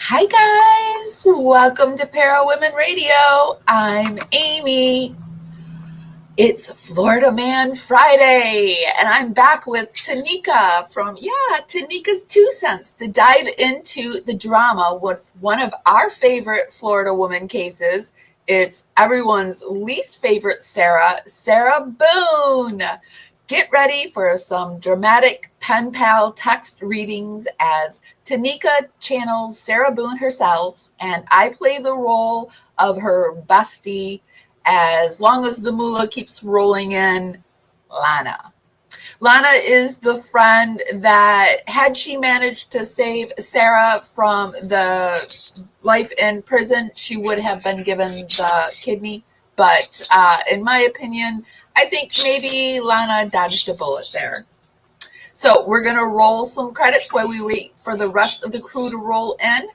Hi, guys. Welcome to Para Women Radio. I'm Amy. It's Florida Man Friday, and I'm back with Tanika from, Tanika's Two Cents to dive into the drama with one of our favorite Florida woman cases. It's everyone's least favorite Sarah Boone. Get ready for some dramatic pen pal text readings as Tanika channels Sarah Boone herself, and I play the role of her bestie as long as the moolah keeps rolling in, Lana. Lana is the friend that, had she managed to save Sarah from the life in prison, she would have been given the kidney. But in my opinion, I think maybe Lana dodged a bullet there. So we're going to roll some credits while we wait for the rest of the crew to roll in.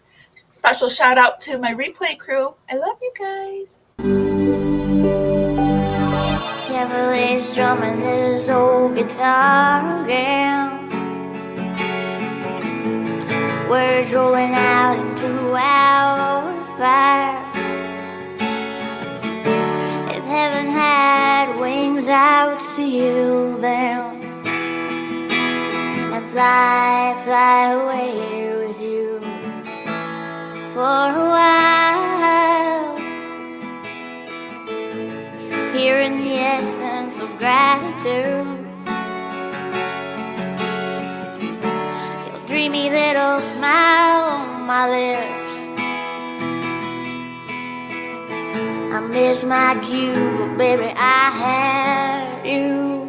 Special shout out to my replay crew. I love you guys. Cavalier's drumming his old guitar again. Words rolling out into our fire. If heaven had wings, I would steal them and fly away with you for a while. Hearing the essence of gratitude, your dreamy little smile on my lips. I miss my cue, but baby, I had you.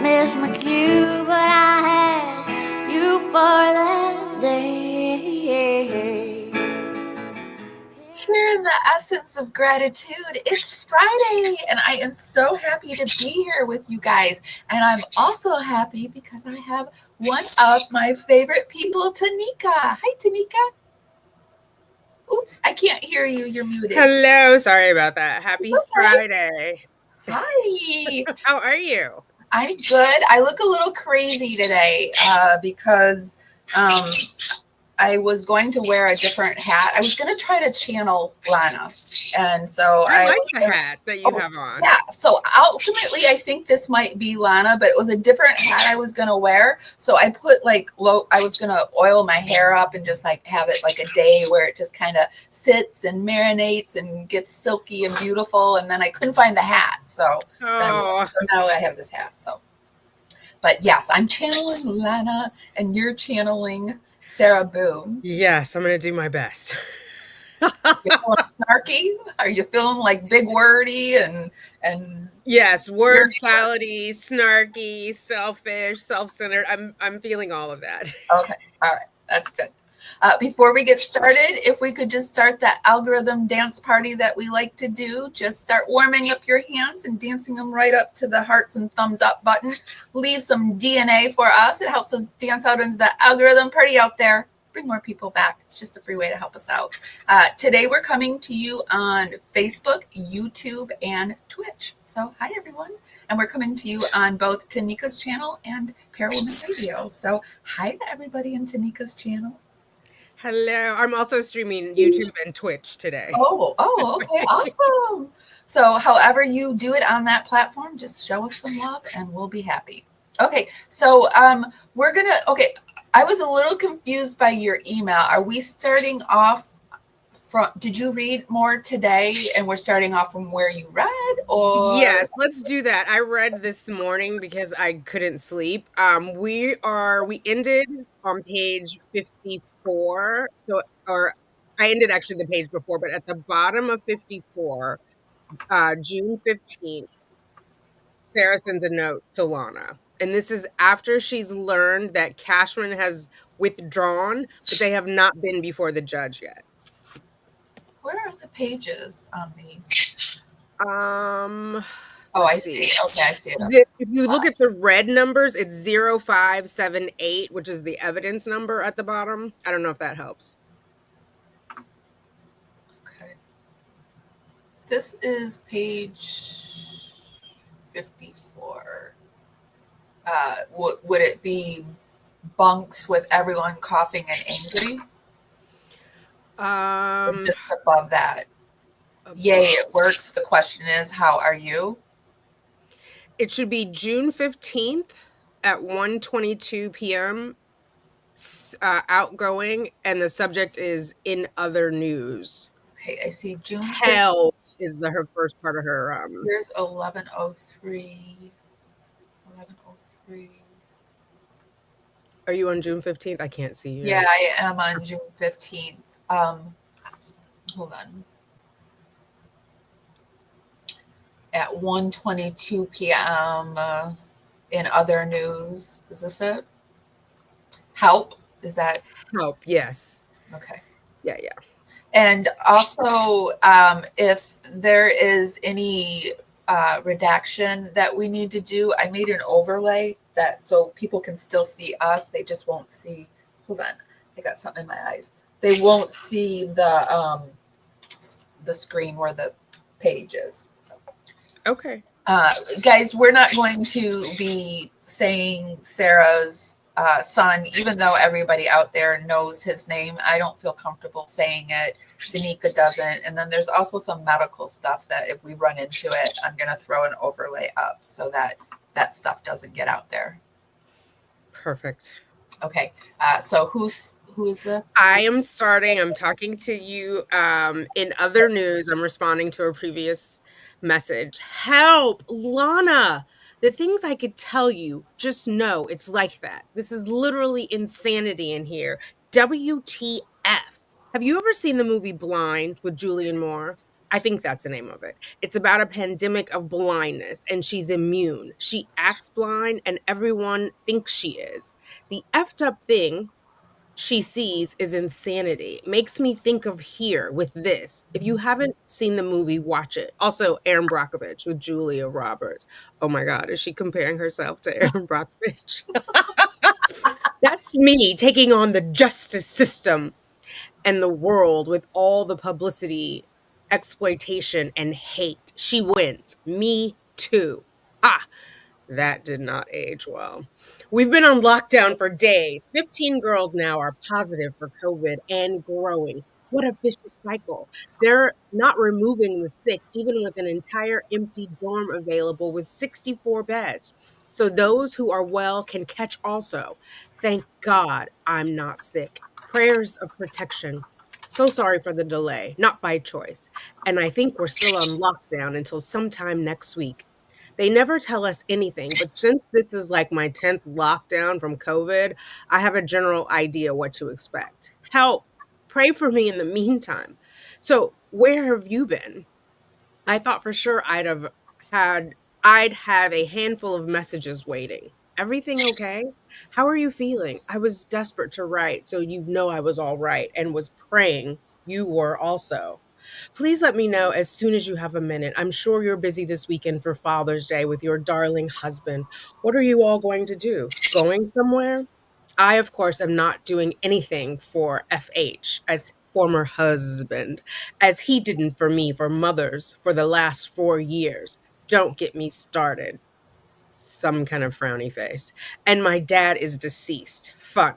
Miss my cue, but I had you for that day. Hearing the essence of gratitude. It's Friday, and I am so happy to be here with you guys. And I'm also happy because I have one of my favorite people, Tanika. Hi, Tanika. Oops, I can't hear you. You're muted. Hello, sorry about that. Happy Friday. Hi. How are you? I'm good. I look a little crazy today because I was going to wear a different hat. I was going to try to channel Lana. And so I like the hat that you have on. Yeah. So ultimately, I think this might be Lana, but it was a different hat I was going to wear. So I put I was going to oil my hair up and just have it like a day where it just kind of sits and marinates and gets silky and beautiful. And then I couldn't find the hat. So now I have this hat. So, but yes, I'm channeling Lana and you're channeling Sarah Boone. Yes, I'm going to do my best. You feeling snarky? Are you feeling like big wordy and yes, word salady, snarky, selfish, self-centered. I'm feeling all of that. Okay, all right, that's good. Before we get started, if we could just start that algorithm dance party that we like to do, just start warming up your hands and dancing them right up to the hearts and thumbs up button. Leave some DNA for us. It helps us dance out into the algorithm party out there. Bring more people back. It's just a free way to help us out. Today we're coming to you on Facebook, YouTube, and Twitch. So hi everyone. And we're coming to you on both Tanika's channel and Para Women Radio. So hi to everybody in Tanika's channel. Hello. I'm also streaming YouTube and Twitch today. Oh, okay. Awesome. So however you do it on that platform, just show us some love and we'll be happy. Okay. So we're going to, I was a little confused by your email. Are we starting off from, did you read more today and we're starting off from where you read? Or yes, let's do that. I read this morning because I couldn't sleep. We ended on page 54. Or I ended actually the page before, but at the bottom of 54, June 15th, Sarah sends a note to Lana. And this is after she's learned that Cashman has withdrawn, but they have not been before the judge yet. Where are the pages on these? I see. Okay, I see it. If you look at the red numbers, it's 0578, which is the evidence number at the bottom. I don't know if that helps. Okay. This is page 54. Would it be bunks with everyone coughing and angry, or Um, just above that? Yay, above. it works. The question is, how are you? It should be June 15th at 1:22 p.m. Outgoing, and the subject is in other news. Okay, I see June 5th. Hell is her first part of her. Here's 11:03. 11:03. Are you on June 15th? I can't see Yeah, you. I am on June 15th. Hold on. At 1:22 p.m. In other news. Is this it? Help? Is that Help, yes. okay? Yeah, yeah. And also, if there is any redaction that we need to do, I made an overlay that so people can still see us. They just won't see. Hold on, I got something in my eyes. They won't see the screen where the page is. So, Okay. guys, we're not going to be saying Sarah's son, even though everybody out there knows his name. I don't feel comfortable saying it. Tanika doesn't. And then there's also some medical stuff that if we run into it, I'm going to throw an overlay up so that that stuff doesn't get out there. Perfect. Okay. So who is this? I am starting. I'm talking to you. In other news, I'm responding to a previous message. Help, Lana. The things I could tell you, just know it's like that. This is literally insanity in here. WTF. Have you ever seen the movie Blind with Julianne Moore? I think that's the name of it. It's about a pandemic of blindness, and she's immune. She acts blind, and everyone thinks she is. The effed up thing she sees is insanity. Makes me think of here with this. If you haven't seen the movie, watch it. Also, Aaron Brockovich with Julia Roberts. Oh my God, is she comparing herself to Aaron Brockovich? That's me taking on the justice system and the world with all the publicity, exploitation, and hate. She wins. Me too. Ah, that did not age well. We've been on lockdown for days. 15 girls now are positive for COVID and growing. What a vicious cycle. They're not removing the sick, even with an entire empty dorm available with 64 beds. So those who are well can catch also. Thank God I'm not sick. Prayers of protection. So sorry for the delay, not by choice. And I think we're still on lockdown until sometime next week. They never tell us anything, but since this is like my 10th lockdown from COVID, I have a general idea what to expect. Help! Pray for me in the meantime. So, where have you been? I thought for sure had I'd have a handful of messages waiting. Everything okay? How are you feeling? I was desperate to write, so you know I was all right and was praying you were also. Please let me know as soon as you have a minute. I'm sure you're busy this weekend for Father's Day with your darling husband. What are you all going to do? Going somewhere? I, of course, am not doing anything for FH as former husband, as he didn't for me for mothers for the last 4 years. Don't get me started. Some kind of frowny face. And my dad is deceased. Fun.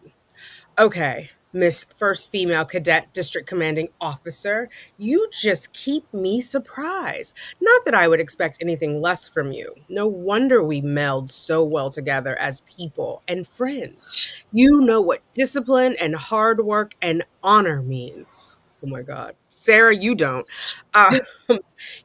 Okay, Miss First Female Cadet District Commanding Officer, you just keep me surprised. Not that I would expect anything less from you. No wonder we meld so well together as people and friends. You know what discipline and hard work and honor means. Oh my God. Sarah, you don't. Uh,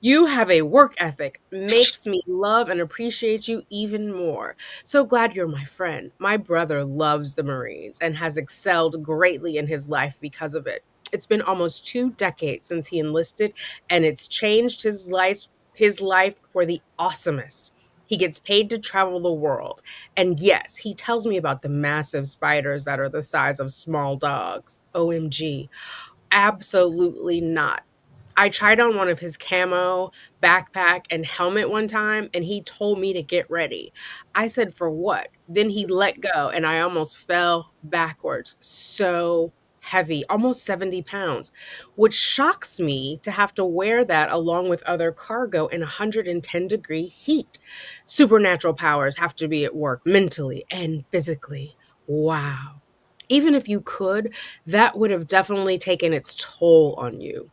you have a work ethic, makes me love and appreciate you even more. So glad you're my friend. My brother loves the Marines and has excelled greatly in his life because of it. It's been almost 2 decades since he enlisted, and it's changed his life for the awesomest. He gets paid to travel the world. And yes, he tells me about the massive spiders that are the size of small dogs. OMG. Absolutely not. I tried on one of his camo backpack and helmet one time, and he told me to get ready. I said, for what? Then he let go, and I almost fell backwards. So heavy, almost 70 pounds, which shocks me to have to wear that along with other cargo in 110-degree heat. Supernatural powers have to be at work mentally and physically. Wow. Even if you could, that would have definitely taken its toll on you.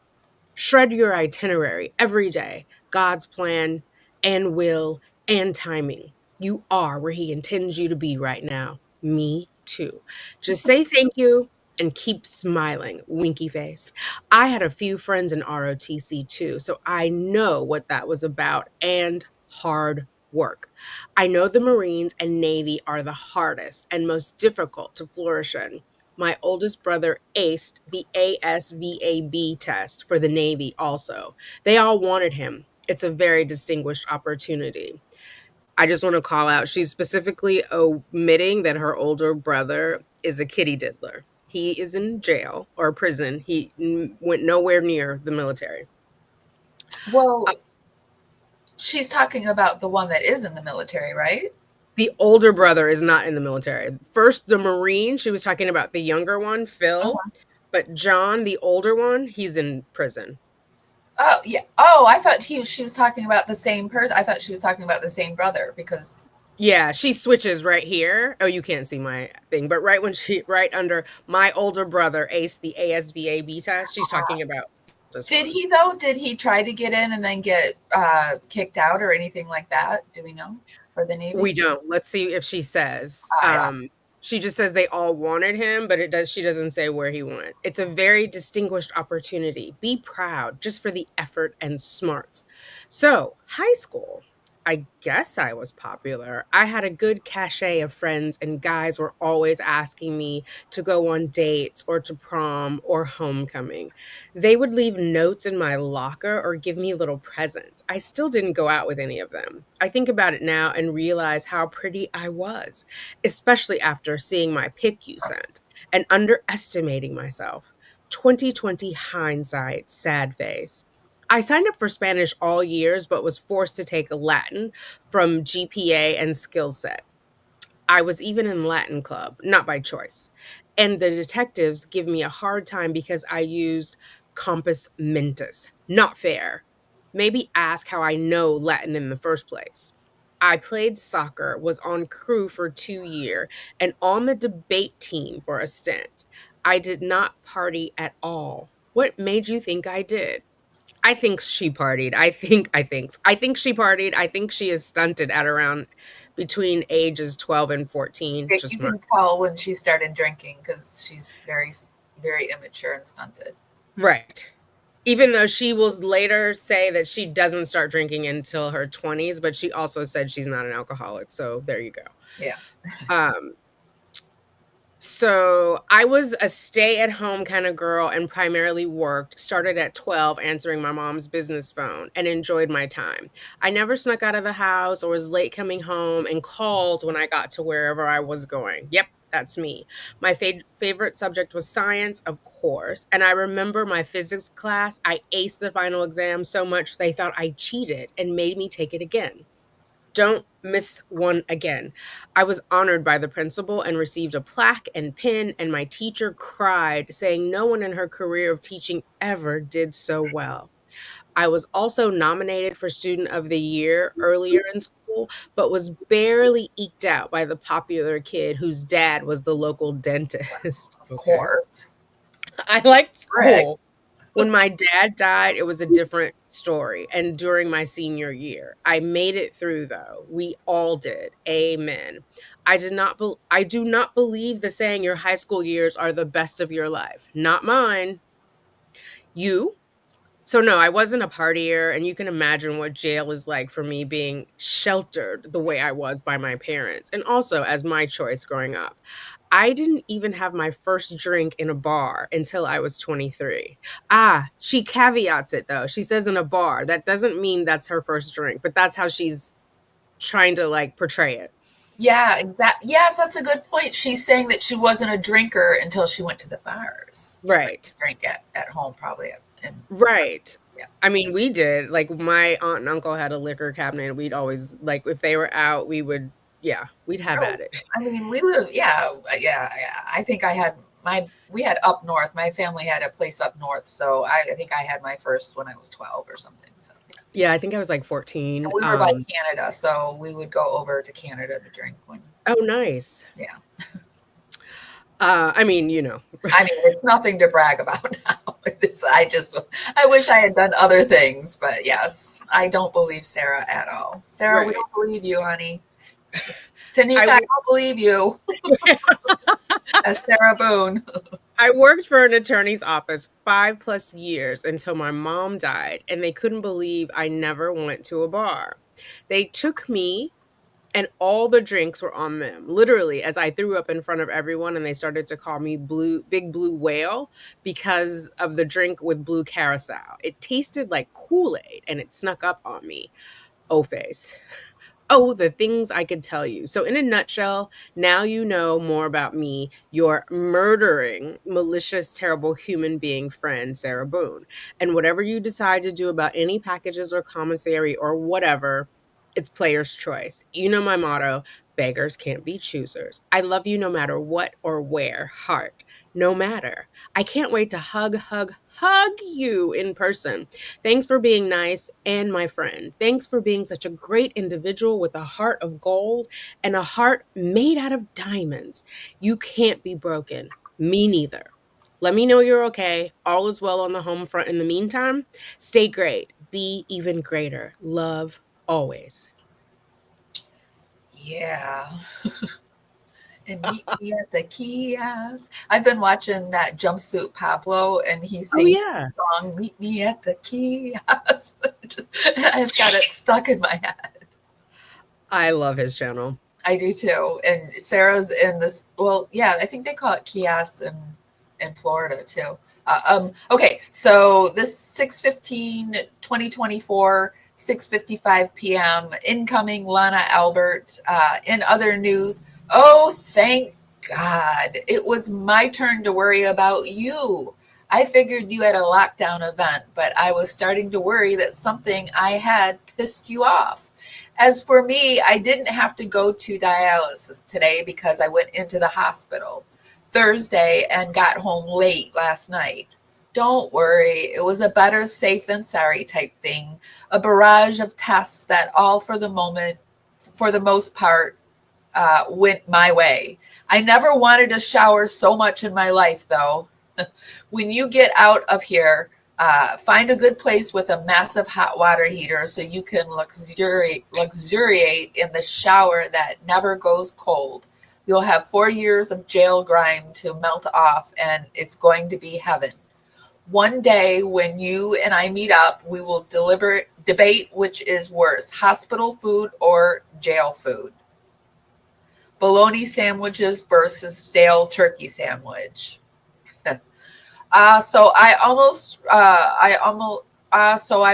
Shred your itinerary every day, God's plan and will and timing. You are where He intends you to be right now. Me too. Just say thank you and keep smiling, winky face. I had a few friends in ROTC too, so I know what that was about and hard work. I know the Marines and Navy are the hardest and most difficult to flourish in. My oldest brother aced the ASVAB test for the Navy also. They all wanted him. It's a very distinguished opportunity. I just want to call out, she's specifically omitting that her older brother is a kitty diddler. He is in jail or prison. He went nowhere near the military. Uh, Well, she's talking about the one that is in the military, right? the older brother is not in the military. First, the Marine, she was talking about the younger one, Phil, Uh-huh. but John, the older one, he's in prison. Oh, yeah. Oh, I thought she was talking about the same person. I thought she was talking about the same brother because Yeah, she switches right here. Oh, you can't see my thing, but right under my older brother aced the ASVAB test, she's talking about this did one. he though? Did he try to get in and then get kicked out or anything like that? Do we know for the Navy? We don't. Let's see if she says. Yeah. She just says they all wanted him, but she doesn't say where he went. It's a very distinguished opportunity. Be proud just for the effort and smarts. So, high school. I guess I was popular. I had a good cachet of friends, and guys were always asking me to go on dates or to prom or homecoming. They would leave notes in my locker or give me little presents. I still didn't go out with any of them. I think about it now and realize how pretty I was, especially after seeing my pic you sent and underestimating myself. 2020 hindsight, sad face. I signed up for Spanish all years, but was forced to take Latin from GPA and skill set. I was even in Latin club, not by choice. And the detectives give me a hard time because I used compus mentis. Not fair. Maybe ask how I know Latin in the first place. I played soccer, was on crew for 2 years, and on the debate team for a stint. I did not party at all. What made you think I did? I think she partied. I think she partied. I think she is stunted at around between ages 12 and 14. You Just my can tell when she started drinking because she's very immature and stunted. right. Even though she will later say that she doesn't start drinking until her 20s, but she also said she's not an alcoholic. So there you go. Yeah. Um, So I was a stay at home kind of girl and primarily worked, started at 12 answering my mom's business phone and enjoyed my time. I never snuck out of the house or was late coming home and called when I got to wherever I was going. Yep, that's me. My favorite subject was science, of course. And I remember my physics class, I aced the final exam so much they thought I cheated and made me take it again. Don't miss one again. I was honored by the principal and received a plaque and pin, and my teacher cried, saying no one in her career of teaching ever did so well. I was also nominated for Student of the Year earlier in school, but was barely eked out by the popular kid whose dad was the local dentist. Of Okay. course. I liked Rick. school. When my dad died, it was a different story, and during my senior year. I made it through though. We all did. Amen. I do not believe the saying your high school years are the best of your life. Not mine. You? So no, I wasn't a partier, and you can imagine what jail is like for me being sheltered the way I was by my parents, and also as my choice growing up. I didn't even have my first drink in a bar until I was 23. Ah, she caveats it though. She says in a bar. That doesn't mean that's her first drink, but that's how she's trying to like portray it. Yeah, exactly. Yes, that's a good point. She's saying that she wasn't a drinker until she went to the bars. Like Right. drink at home, probably. And Right. yeah. I mean, we did. Like my aunt and uncle had a liquor cabinet and we'd always like if they were out, we would yeah, we'd have Oh, at it. I mean, we live. Yeah. I think I had we had up north. My family had a place up north, so I think I had my first when I was 12 or something. So yeah. Yeah, I think I was like And 14. we were by Canada, so we would go over to Canada to drink when. Oh, nice. Yeah. I mean, you know. I mean, it's nothing to brag about now. I wish I had done other things, but yes, I don't believe Sarah at all. Sarah, we Right. don't believe you, honey. Tanika, I I don't believe you. As Sarah Boone. I worked for an attorney's office 5 plus years until my mom died, and they couldn't believe I never went to a bar. They took me, and all the drinks were on them. Literally, as I threw up in front of everyone, and they started to call me Big Blue Whale because of the drink with blue carousel. It tasted like Kool-Aid, and it snuck up on me. Oh, face. Oh, the things I could tell you. So, in a nutshell, now you know more about me, your murdering, malicious, terrible human being friend, Sarah Boone. And whatever you decide to do about any packages or commissary or whatever, it's player's choice. You know my motto: beggars can't be choosers. I love you no matter what or where, heart, no matter. I can't wait to hug you in person. Thanks for being nice and my friend. Thanks for being such a great individual with a heart of gold and a heart made out of diamonds. You can't be broken. Me neither. Let me know you're okay. All is well on the home front in the meantime. Stay great. Be even greater. Love always. Yeah. And meet me at the kiosk. I've been watching that Jumpsuit Pablo, and he Oh, sings yeah. the song "Meet Me at the Kiosk." I've got it stuck in my head. I love his channel. I do too. And Sarah's in this. Well, yeah, I think they call it kiosks in Florida too. Okay, so this 6:15, 2024, 6:55 p.m. Incoming Lana Albert. In other news, oh thank God, it was my turn to worry about you. I figured you had a lockdown event, but I was starting to worry that something I had pissed you off. As for me, I didn't have to go to dialysis today because I went into the hospital Thursday and got home late last night. Don't worry, it was a better safe than sorry type thing, a barrage of tests that all for the moment, for the most part, went my way. I never wanted a shower so much in my life, though. When you get out of here, find a good place with a massive hot water heater so you can luxuriate in the shower that never goes cold. You'll have 4 years of jail grime to melt off, and it's going to be heaven. One day, when you and I meet up, we will debate which is worse, hospital food or jail food. Bologna sandwiches versus stale turkey sandwich. So I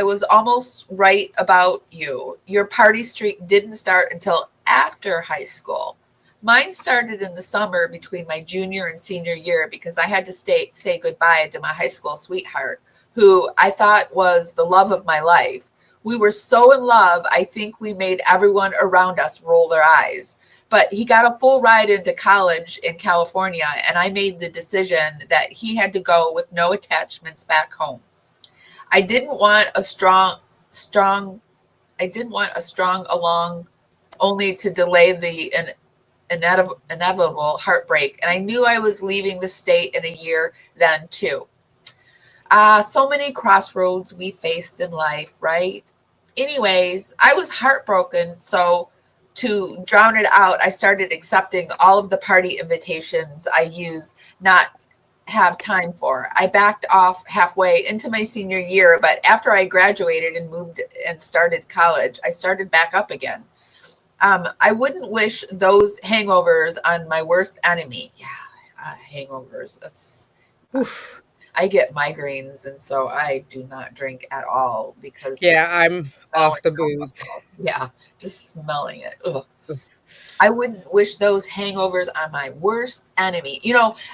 was almost right about you. Your party streak didn't start until after high school. Mine started in the summer between my junior and senior year because I had to say goodbye to my high school sweetheart, who I thought was the love of my life. We were so in love, I think we made everyone around us roll their eyes. But he got a full ride into college in California, and I made the decision that he had to go with no attachments back home. I didn't want a strong, I didn't want a strong along only to delay the inevitable heartbreak. And I knew I was leaving the state in a year then too. So many crossroads we faced in life, right? Anyways, I was heartbroken. So to drown it out, I started accepting all of the party invitations I use not have time for. I backed off halfway into my senior year, but after I graduated and moved and started college, I started back up again. I wouldn't wish those hangovers on my worst enemy. Yeah, hangovers. Oof. I get migraines, and so I do not drink at all because the Yeah, I'm smelling off the booze. alcohol. Yeah, just smelling it. Ugh. I wouldn't wish those hangovers on my worst enemy.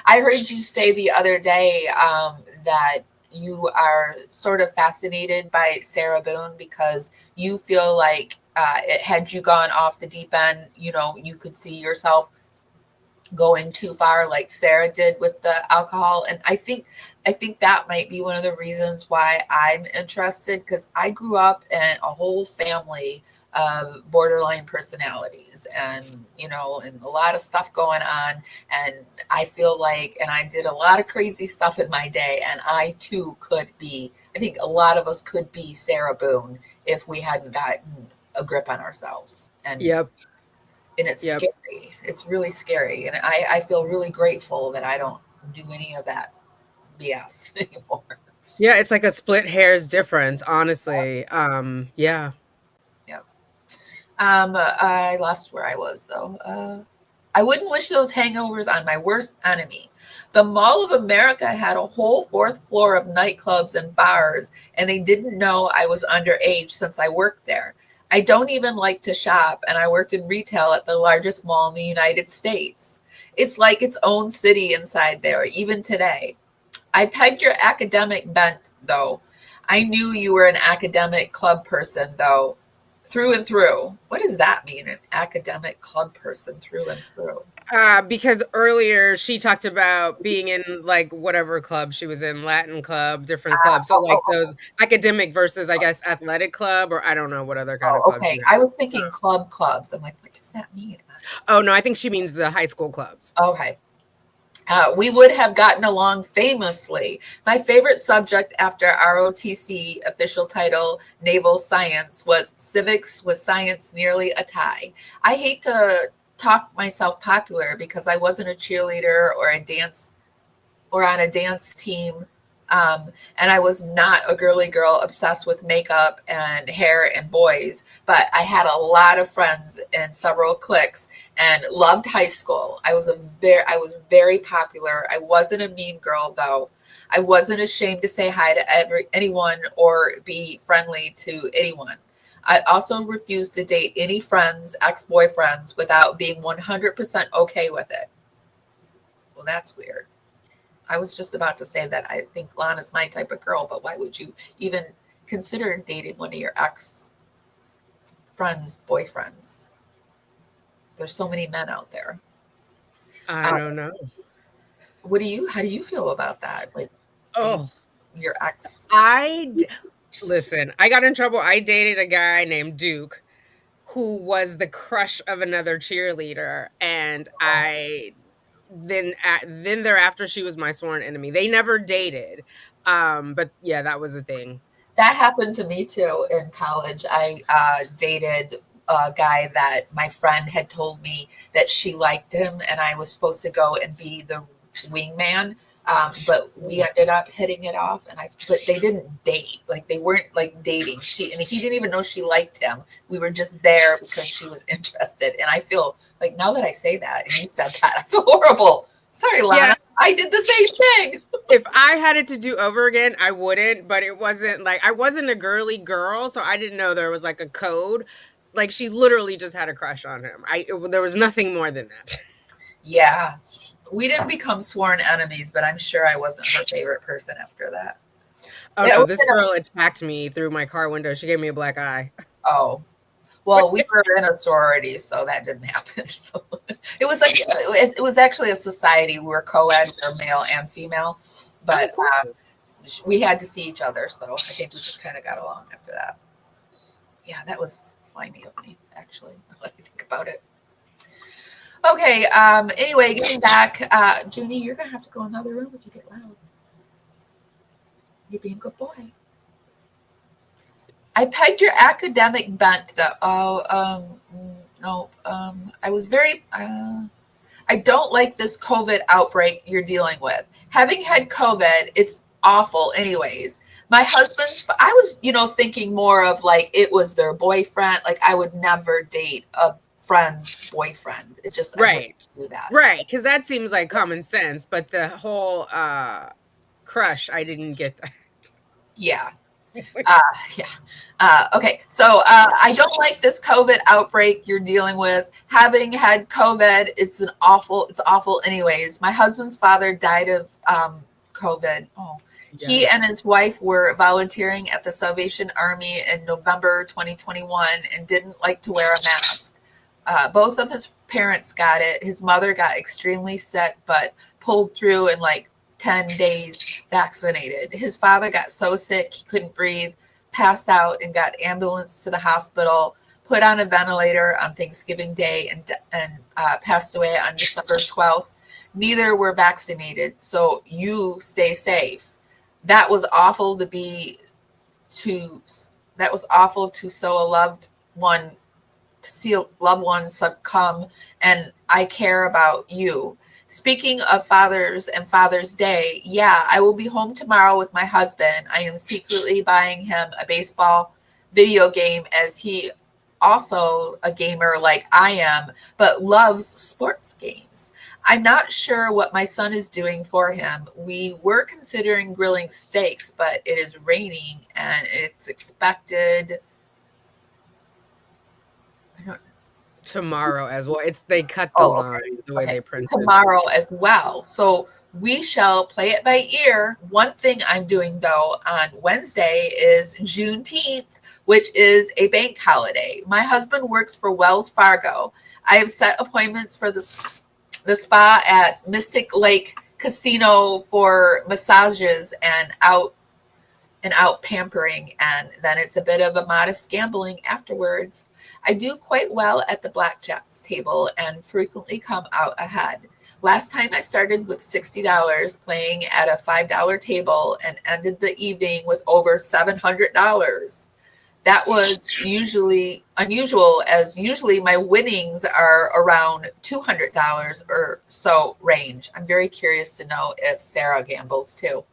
I heard you say the other day that you are sort of fascinated by Sarah Boone because you feel like had you gone off the deep end, you could see yourself going too far like Sarah did with the alcohol. And I think that might be one of the reasons why I'm interested, because I grew up in a whole family of borderline personalities, and and a lot of stuff going on. And I feel like, and I did a lot of crazy stuff in my day, and I too could be, I think a lot of us could be Sarah Boone if we hadn't gotten a grip on ourselves. Yep. And it's Yep. scary. It's really scary. And I feel really grateful that I don't do any of that BS anymore. Yeah, it's like a split hairs difference, honestly. Yeah. Yeah. I lost where I was though. I wouldn't wish those hangovers on my worst enemy. The Mall of America had a whole fourth floor of nightclubs and bars, and they didn't know I was underage since I worked there. I don't even like to shop, and I worked in retail at the largest mall in the United States. It's like its own city inside there, even today. I pegged your academic bent, though. I knew you were an academic club person, though, through and through. What does that mean, an academic club person through and through? Because earlier she talked about being in like whatever club she was in, Latin club, different clubs. So Oh, like oh, those academic versus, I guess, athletic club, or I don't know what other kind of club okay. she I had. was So, thinking clubs. I'm like, what does that mean? oh no, I think she means the high school clubs. Okay. We would have gotten along famously. My favorite subject after ROTC, official title Naval Science, was civics with science nearly a tie. I hate to talk myself popular because I wasn't a cheerleader or on a dance team. And I was not a girly girl obsessed with makeup and hair and boys, but I had a lot of friends in several cliques and loved high school. I was very popular. I wasn't a mean girl though. I wasn't ashamed to say hi to anyone or be friendly to anyone. I also refused to date any friends, ex-boyfriends, without being 100% okay with it. Well, that's weird. I was just about to say that I think Lana's my type of girl, but why would you even consider dating one of your ex friends' boyfriends? There's so many men out there. I Uh, don't know. how do you feel about that? Like dating Oh, your ex? I d- listen. I got in trouble. I dated a guy named Duke who was the crush of another cheerleader, and then thereafter she was my sworn enemy. They never dated, but yeah, that was a thing. That happened to me too in college. I dated a guy that my friend had told me that she liked him, and I was supposed to go and be the wingman. But we ended up hitting it off, but they didn't date. Like they weren't like dating. He didn't even know she liked him. We were just there because she was interested. And I feel like now that I say that, and you said that, I feel horrible. Sorry, Yeah, Lana. I did the same thing. if I had it to do over again, I wouldn't, but it wasn't like I wasn't a girly girl, so I didn't know there was like a code. Like she literally just had a crush on him. There was nothing more than that. Yeah. We didn't become sworn enemies, but I'm sure I wasn't her favorite person after that. Oh It no, was this in a- girl attacked me through my car window. She gave me a black eye. oh, well, we were in a sorority, so that didn't happen. So it was like it was actually a society. We were co-ed, we were male and female, Oh, but cool. we had to see each other. So I think we just kind of got along after that. Yeah, that was slimy of me, actually. Now that I think about it. Okay. Anyway, getting back, Junie, you're gonna have to go in the other room if you get loud. You're being a good boy. I pegged your academic bent though. No. I was very. I don't like this COVID outbreak you're dealing with. Having had COVID, it's awful, anyways. My husband's. I was, thinking more of like it was their boyfriend. Like I would never date a friend's boyfriend. It just I wouldn't Right. do that. Right, because that seems like common sense, but the whole crush, I didn't get that. Yeah. Uh, yeah. Okay. So I don't like this COVID outbreak you're dealing with. Having had COVID, it's awful anyways. My husband's father died of COVID. Oh, he and Yikes. his wife were volunteering at the Salvation Army in November 2021 and didn't like to wear a mask. Both of his parents got it. His mother got extremely sick, but pulled through in like 10 days vaccinated. His father got so sick he couldn't breathe, passed out, and got ambulance to the hospital, put on a ventilator on Thanksgiving Day, and passed away on December 12th. Neither were vaccinated, so you stay safe. That was awful to that was awful to so a loved one to see a loved one succumb, and I care about you. Speaking of fathers and Father's Day, yeah, I will be home tomorrow with my husband. I am secretly buying him a baseball video game, as he also a gamer like I am, but loves sports games. I'm not sure what my son is doing for him. We were considering grilling steaks, but it is raining and it's expected. I don't Tomorrow as well. They cut the Oh, line okay. the way Okay. they printed. Tomorrow as well. So we shall play it by ear. One thing I'm doing though on Wednesday is Juneteenth, which is a bank holiday. My husband works for Wells Fargo. I have set appointments for the spa at Mystic Lake Casino for massages and out pampering, and then it's a bit of a modest gambling afterwards. I do quite well at the blackjacks table and frequently come out ahead. Last time I started with $60 playing at a $5 table and ended the evening with over $700. That was usually unusual, as usually my winnings are around $200 or so range. I'm very curious to know if Sarah gambles too.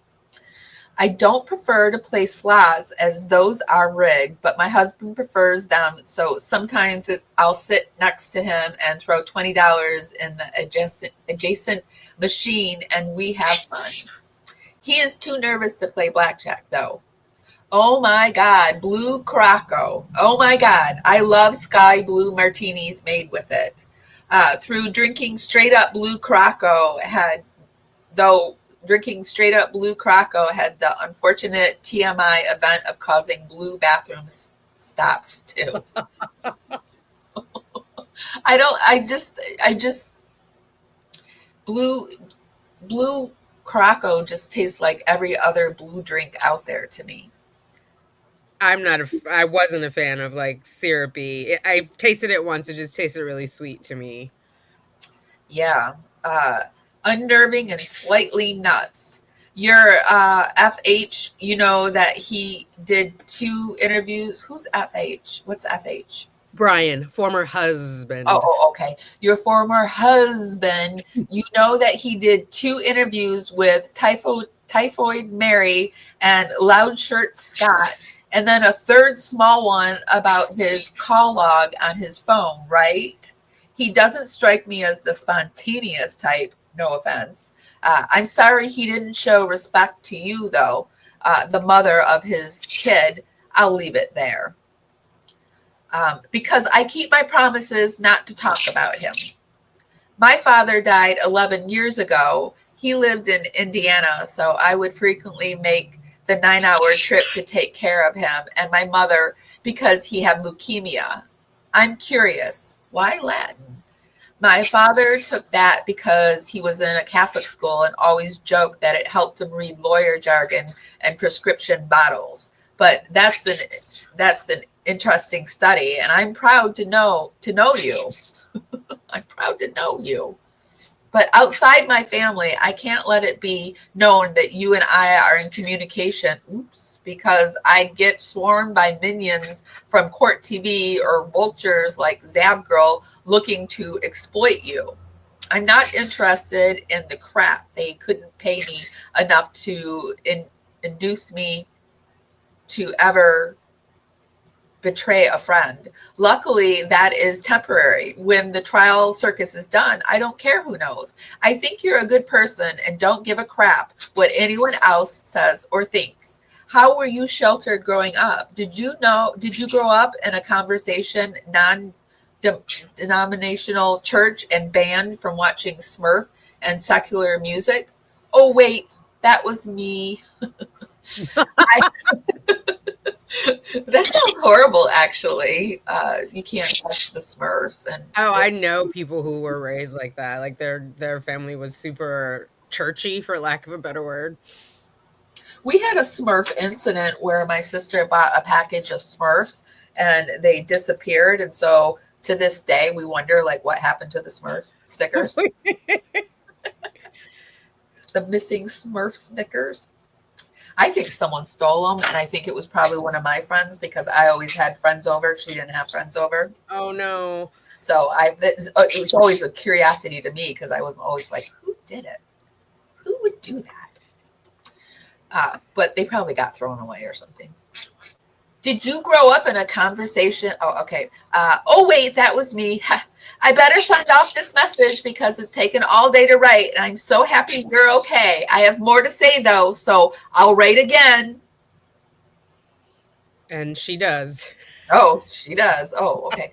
I don't prefer to play slots, as those are rigged, but my husband prefers them. So sometimes I'll sit next to him and throw $20 in the adjacent machine, and we have fun. He is too nervous to play blackjack, though. Oh my God, blue Caraco. Oh my God, I love sky blue martinis made with it. Through drinking straight up blue Caraco had though drinking straight up blue Caraco had the unfortunate TMI event of causing blue bathroom stops too. I just blue blue Caraco just tastes like every other blue drink out there to me. I wasn't a fan of like syrupy. I tasted it once. It just tasted really sweet to me. Yeah. Uh, Unnerving and slightly nuts. Your FH, you know that he did 2 interviews. Who's FH? What's FH? Brian, former Oh, husband. okay. Your former husband, you know that he did 2 interviews with Typhoid Mary and Loud Shirt Scott, and then a third small one about his call log on his phone, right? He doesn't strike me as the spontaneous type, no offense. I'm sorry he didn't show respect to you, though, the mother of his kid. I'll leave it there. Because I keep my promises not to talk about him. My father died 11 years ago. He lived in Indiana, so I would frequently make the 9-hour trip to take care of him and my mother because he had leukemia. I'm curious, why Latin? My father took that because he was in a Catholic school and always joked that it helped him read lawyer jargon and prescription bottles. But that's an interesting study, and I'm proud to know you. I'm proud to know you. But outside my family, I can't let it be known that you and I are in communication. Oops, because I get swarmed by minions from Court TV or vultures like Zabgirl looking to exploit you. I'm not interested in the crap. They couldn't pay me enough to induce me to ever betray a friend. Luckily, that is temporary. When the trial circus is done, I don't care who knows. I think you're a good person and don't give a crap what anyone else says or thinks. How were you sheltered growing up? Did you grow up in a conversation denominational church and banned from watching Smurf and secular music? Oh wait, that was me. I That sounds horrible, actually. You can't touch the Smurfs, and Oh, I know people who were raised like that. Like their family was super churchy, for lack of a better word. we had a Smurf incident where my sister bought a package of Smurfs and they disappeared, and so to this day we wonder like what happened to the Smurf stickers, the missing Smurf stickers. I think someone stole them, and I think it was probably one of my friends because I always had friends over. She didn't have friends over. Oh no. So it was always a curiosity to me because I was always like, who did it? Who would do that? But they probably got thrown away or something. Did you grow up in a conversation? Oh, okay. Oh, wait, that was me. I better send off this message because it's taken all day to write, and I'm so happy you're okay. I have more to say, though, so I'll write again. And she does. Oh, she does. Oh, okay.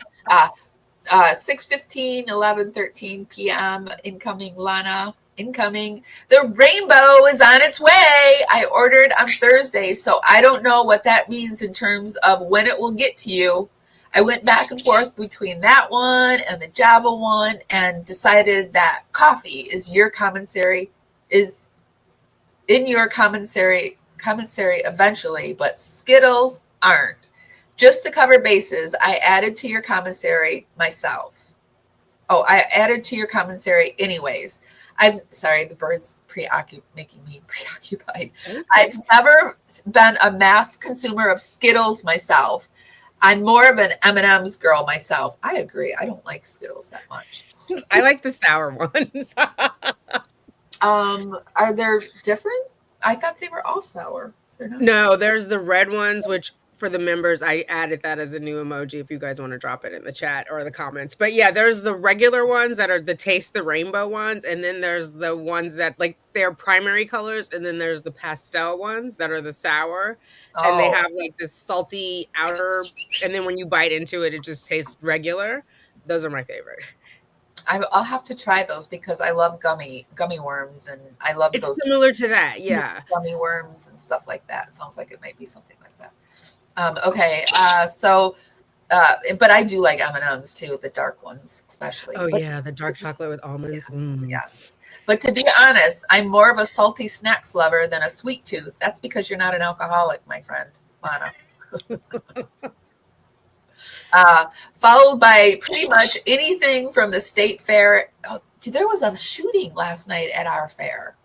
6:15, 11:13 p.m. Incoming, Lana. Incoming. The rainbow is on its way. I ordered on Thursday, so I don't know what that means in terms of when it will get to you. I went back and forth between that one and the Java one and decided that coffee is in your commissary eventually, but Skittles aren't. Just to cover bases, I added to your commissary myself. Oh, I added to your commissary anyways. I'm sorry, the bird's making me preoccupied. Okay. I've never been a mass consumer of Skittles myself. I'm more of an M&M's girl myself. I agree. I don't like Skittles that much. I like the sour ones. Are there different? I thought they were all sour. They're not. No, there's the red ones, which for the members, I added that as a new emoji if you guys want to drop it in the chat or the comments. But yeah, there's the regular ones that are the taste the rainbow ones, and then there's the ones that like they're primary colors, and then there's the pastel ones that are the sour, and they Oh, have like this salty outer, and then when you bite into it, it just tastes regular. Those are my favorite. I'll have to try those because I love gummy worms, and I love It's those similar to that, yeah. gummy worms and stuff like that. It sounds like it might be something like that. Okay, but I do like M&Ms too, the dark ones especially. Oh But yeah, the dark chocolate with almonds. yes, Mm. yes. But to be honest, I'm more of a salty snacks lover than a sweet tooth. That's because you're not an alcoholic, my friend, Lana. Followed by pretty much anything from the state fair. Oh, there was a shooting last night at our fair.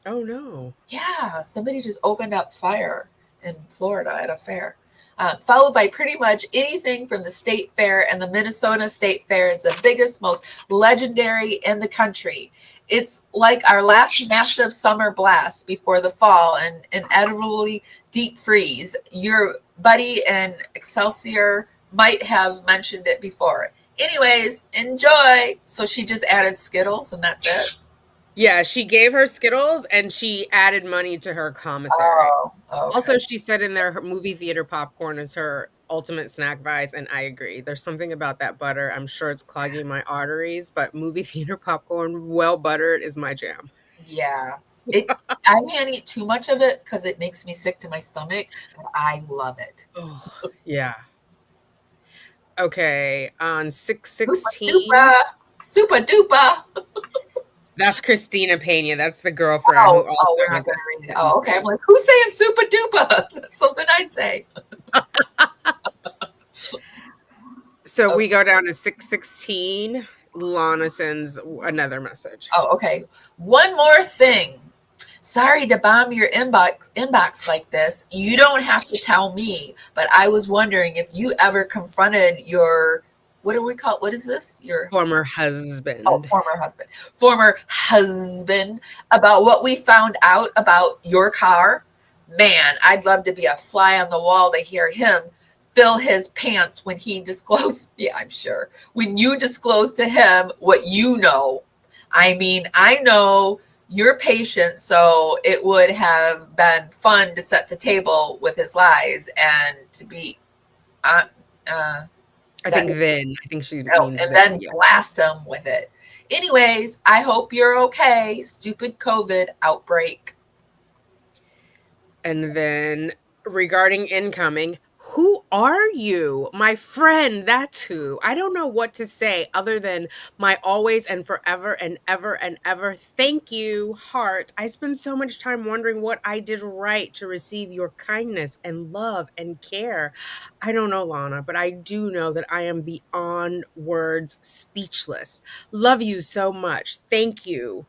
Oh no. Yeah, somebody just opened up fire in Florida at a fair. Followed by pretty much anything from the state fair, and the Minnesota State Fair is the biggest, most legendary in the country. It's like our last massive summer blast before the fall and inevitably deep freeze. Your buddy in Excelsior might have mentioned it before. Anyways, enjoy. So she just added Skittles, and that's it. Yeah, she gave her Skittles and she added money to her commissary. Oh, okay. Also, she said in there her movie theater popcorn is her ultimate snack vice, and I agree. There's something about that butter. I'm sure it's clogging my arteries, but movie theater popcorn, well buttered, is my jam. Yeah. It I can't eat too much of it because it makes me sick to my stomach, but I love it. Oh, yeah. Okay, on Super 6/16, duper. Super duper. that's Christina Pena. That's the girlfriend who also We're not has gonna a read it. Oh, okay. I'm like, who's saying super duper? That's something I'd say. So we go down to 6/16. Lana sends another message. Oh, okay. One more thing. Sorry to bomb your inbox like this. You don't have to tell me, but I was wondering if you ever confronted your what do we call it? What is this? Your Former husband. former husband about what we found out about your car. Man, I'd love to be a fly on the wall to hear him fill his pants when he disclosed. Yeah, I'm sure. When you disclose to him what you know. I mean, I know you're patient, so it would have been fun to set the table with his lies and to be I think then. I think she means and then. then Yeah. blast them with it. Anyways, I hope you're okay. Stupid COVID outbreak. And then regarding incoming, Who are you? My friend, that's who. I don't know what to say other than my always and forever and ever and ever thank you, heart. I spend so much time wondering what I did right to receive your kindness and love and care. I don't know, Lana, but I do know that I am beyond words, speechless. Love you so much. Thank you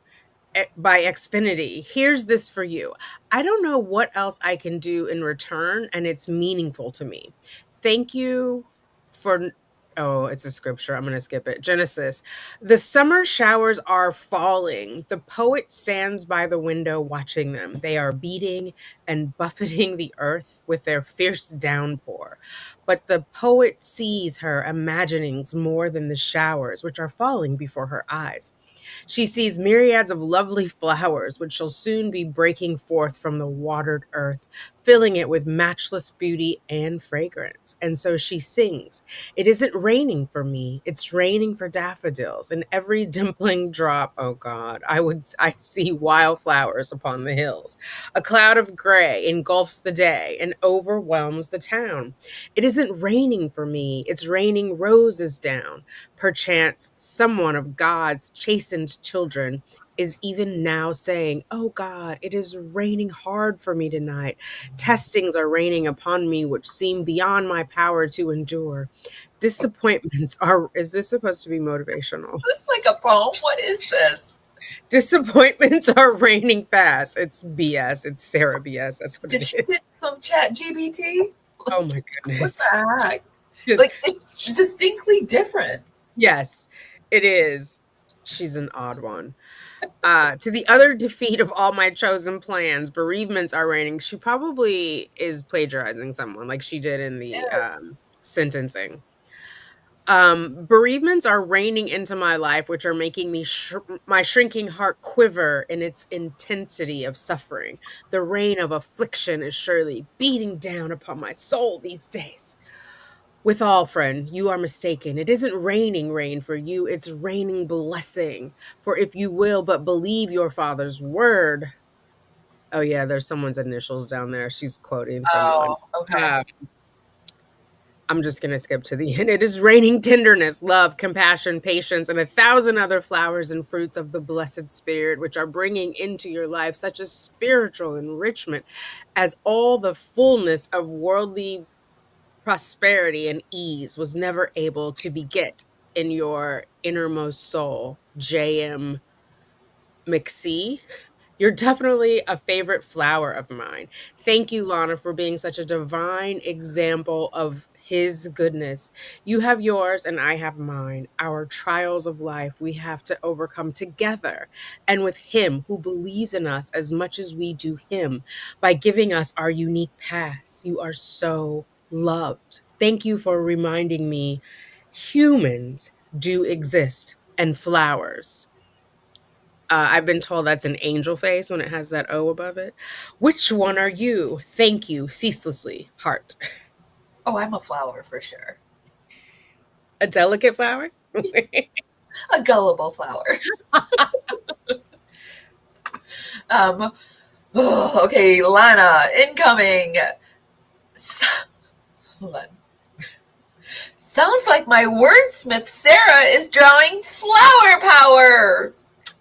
by Xfinity. Here's this for you. I don't know what else I can do in return, and it's meaningful to me. Thank you for. Oh, it's a scripture. I'm going to skip it. Genesis. The summer showers are falling. The poet stands by the window watching them. They are beating and buffeting the earth with their fierce downpour. But the poet sees her imaginings more than the showers, which are falling before her eyes. She sees myriads of lovely flowers, which shall soon be breaking forth from the watered earth, filling it with matchless beauty and fragrance. And so she sings, "It isn't raining for me, it's raining for daffodils. And every dimpling drop, oh God, I see wildflowers upon the hills. A cloud of gray engulfs the day and overwhelms the town. It isn't raining for me, it's raining roses down. Perchance someone of God's chastened children is even now saying, "Oh God, it is raining hard for me tonight. Testings are raining upon me which seem beyond my power to endure. Disappointments are," is this supposed to be motivational? Is this like a poem? What is this? "Disappointments are raining fast." It's BS. It's Sarah BS. That's what Did it she is. get some chat GBT? Oh my What goodness. the heck? Like, it's distinctly different. Yes, it is. She's an odd one. To the other defeat of all my chosen plans, bereavements are reigning. She probably is plagiarizing someone like she did in the sentencing. Bereavements are raining into my life, which are making me my shrinking heart quiver in its intensity of suffering. The rain of affliction is surely beating down upon my soul these days. With all, friend, you are mistaken. It isn't raining rain for you, it's raining blessing. For if you will but believe your father's word. Oh, yeah, there's someone's initials down there. She's quoting someone. Oh, okay. Uh, I'm just going to skip to the end. It is raining tenderness, love, compassion, patience, and 1,000 other flowers and fruits of the blessed spirit, which are bringing into your life such a spiritual enrichment as all the fullness of worldly prosperity and ease was never able to beget in your innermost soul. J.M. McSee. You're definitely a favorite flower of mine. Thank you, Lana, for being such a divine example of his goodness. You have yours and I have mine. Our trials of life we have to overcome together and with him who believes in us as much as we do him by giving us our unique paths. You are so loved. Thank you for reminding me humans do exist and flowers. I've been told that's an angel face when it has that O above it. Which one are you? Thank you, ceaselessly, heart. Oh, I'm a flower for sure. A delicate flower? A gullible flower. Um, oh, okay, Lana, incoming. Hold on. Sounds like my wordsmith Sarah is drawing flower power.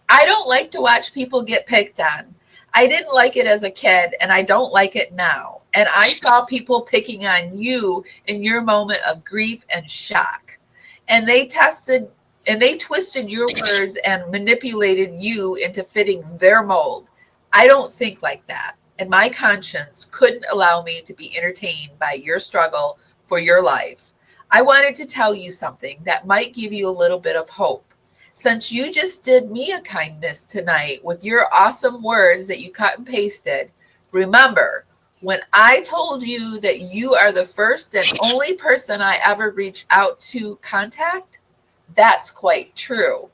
I don't like to watch people get picked on. I didn't like it as a kid, and I don't like it now. And I saw people picking on you in your moment of grief and shock. And they twisted your words and manipulated you into fitting their mold. I don't think like that. And my conscience couldn't allow me to be entertained by your struggle for your life. I wanted to tell you something that might give you a little bit of hope. Since you just did me a kindness tonight with your awesome words that you cut and pasted, remember when I told you that you are the first and only person I ever reached out to contact? That's quite true.